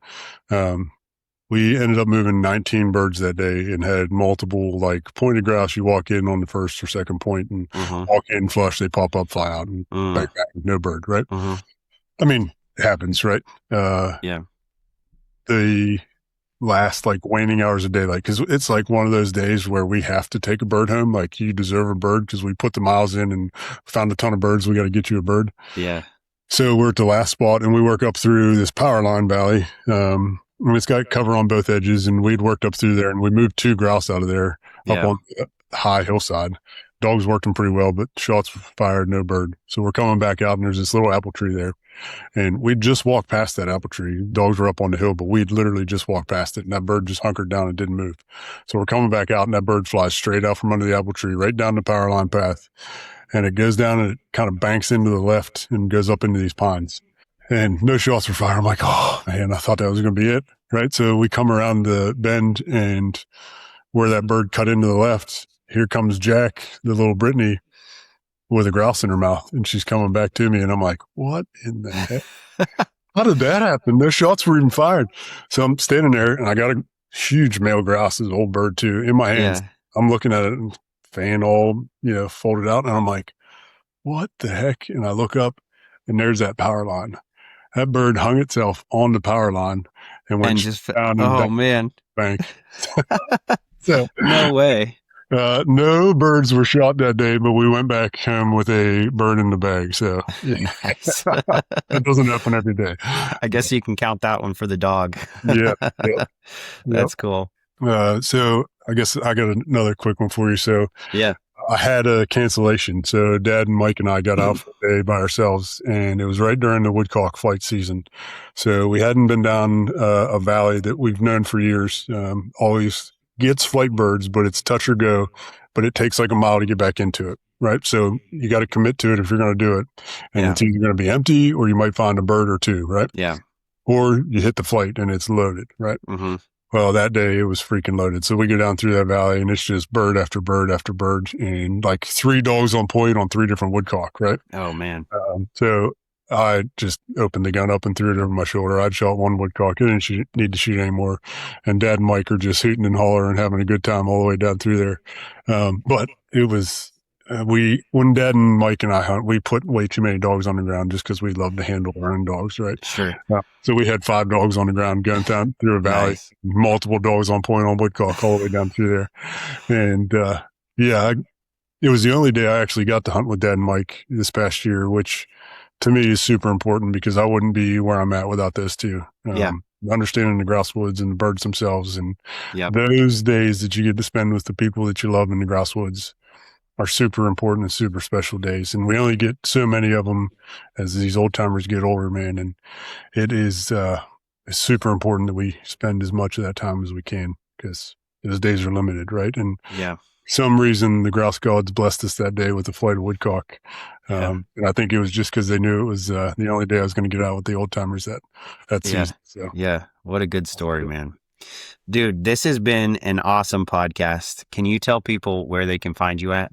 We ended up moving 19 birds that day and had multiple, like, pointed grouse. You walk in on the first or second point and walk in flush, they pop up, fly out, and back, no bird, right? I mean, it happens, right? The last, like, waning hours a day, like, because it's like one of those days where we have to take a bird home. Like, you deserve a bird because we put the miles in and found a ton of birds. We got to get you a bird. Yeah. So we're at the last spot and we work up through this power line valley. And it's got cover on both edges, and we'd worked up through there, and we moved 2 grouse out of there up high hillside. Dogs working pretty well, but shots fired, no bird. So we're coming back out, and there's this little apple tree there. And we just walked past that apple tree. Dogs were up on the hill, but we'd literally just walked past it, and that bird just hunkered down and didn't move. So we're coming back out, and that bird flies straight out from under the apple tree, right down the power line path. And it goes down and it kind of banks into the left and goes up into these pines. And no shots were fired. I'm like, oh, man, I thought that was going to be it, right? So we come around the bend, and where that bird cut into the left, here comes Jack, the little Brittany, with a grouse in her mouth, and she's coming back to me, and I'm like, what in the heck? How did that happen? No shots were even fired. So I'm standing there, and I got a huge male grouse, this old bird too, in my hands. Yeah. I'm looking at it, and fan all, folded out, and I'm like, what the heck? And I look up, and there's that power line. That bird hung itself on the power line and went down and bank. So no way. No birds were shot that day, but we went back home with a bird in the bag. So that doesn't happen every day. I guess you can count that one for the dog. Yeah. That's cool. So I guess I got another quick one for you. So yeah, I had a cancellation. So Dad and Mike and I got out for a day by ourselves, and it was right during the woodcock flight season. So we hadn't been down a valley that we've known for years. Always gets flight birds, but it's touch or go, but it takes like a mile to get back into it, right? So you got to commit to it if you're going to do it. And it's either going to be empty, or you might find a bird or two, right? Yeah. Or you hit the flight and it's loaded, right? Mm-hmm. Well, that day it was freaking loaded. So we go down through that valley, and it's just bird after bird after bird, and like 3 dogs on point on 3 different woodcock, right? Oh, man. So I just opened the gun up and threw it over my shoulder. I'd shot 1 woodcock. I didn't need to shoot anymore. And Dad and Mike are just hooting and hollering and having a good time all the way down through there. But it was, when Dad and Mike and I hunt, we put way too many dogs on the ground just because we love to handle our own dogs, right? Sure. So we had 5 dogs on the ground going down through a valley, nice. Multiple dogs on point on woodcock all the way down through there. And, it was the only day I actually got to hunt with Dad and Mike this past year, which to me is super important because I wouldn't be where I'm at without those two. Understanding the grouse woods and the birds themselves, and those days that you get to spend with the people that you love in the grouse woods are super important and super special days. And we only get so many of them as these old timers get older, man. And it is, it's super important that we spend as much of that time as we can because those days are limited, right? And some reason the grouse gods blessed us that day with the flight of woodcock. And I think it was just because they knew it was the only day I was going to get out with the old timers that season. So. Yeah. What a good story, man. Dude, this has been an awesome podcast. Can you tell people where they can find you at?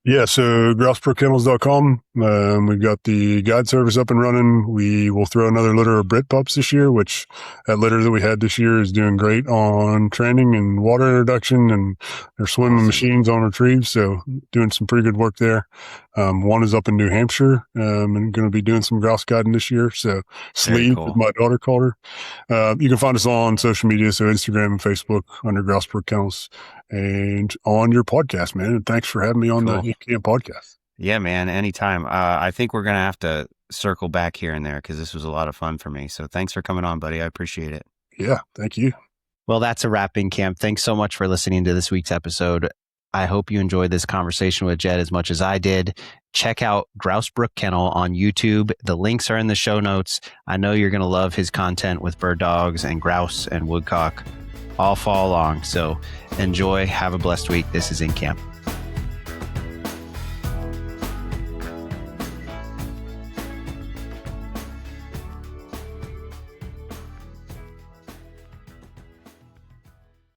Yeah, so grouseprokennels.com. We've got the guide service up and running. We will throw another litter of Brit pups this year, which that litter that we had this year is doing great on training and water introduction, and they're swimming machines on retrieve. So doing some pretty good work there. One is up in New Hampshire, and going to be doing some grouse guiding this year. So Sleeve, cool. My daughter called her. You can find us on social media, so Instagram and Facebook under Grouse Brook Kennels, and on your podcast, man. And thanks for having me on the InCamp podcast. Yeah, man. Anytime. I think we're going to have to circle back here and there because this was a lot of fun for me. So thanks for coming on, buddy. I appreciate it. Yeah, thank you. Well, that's a wrap, InCamp. Thanks so much for listening to this week's episode. I hope you enjoyed this conversation with Jed as much as I did. Check out Grouse Brook Kennel on YouTube. The links are in the show notes. I know you're going to love his content with bird dogs and grouse and woodcock all fall along. So enjoy. Have a blessed week. This is InCamp.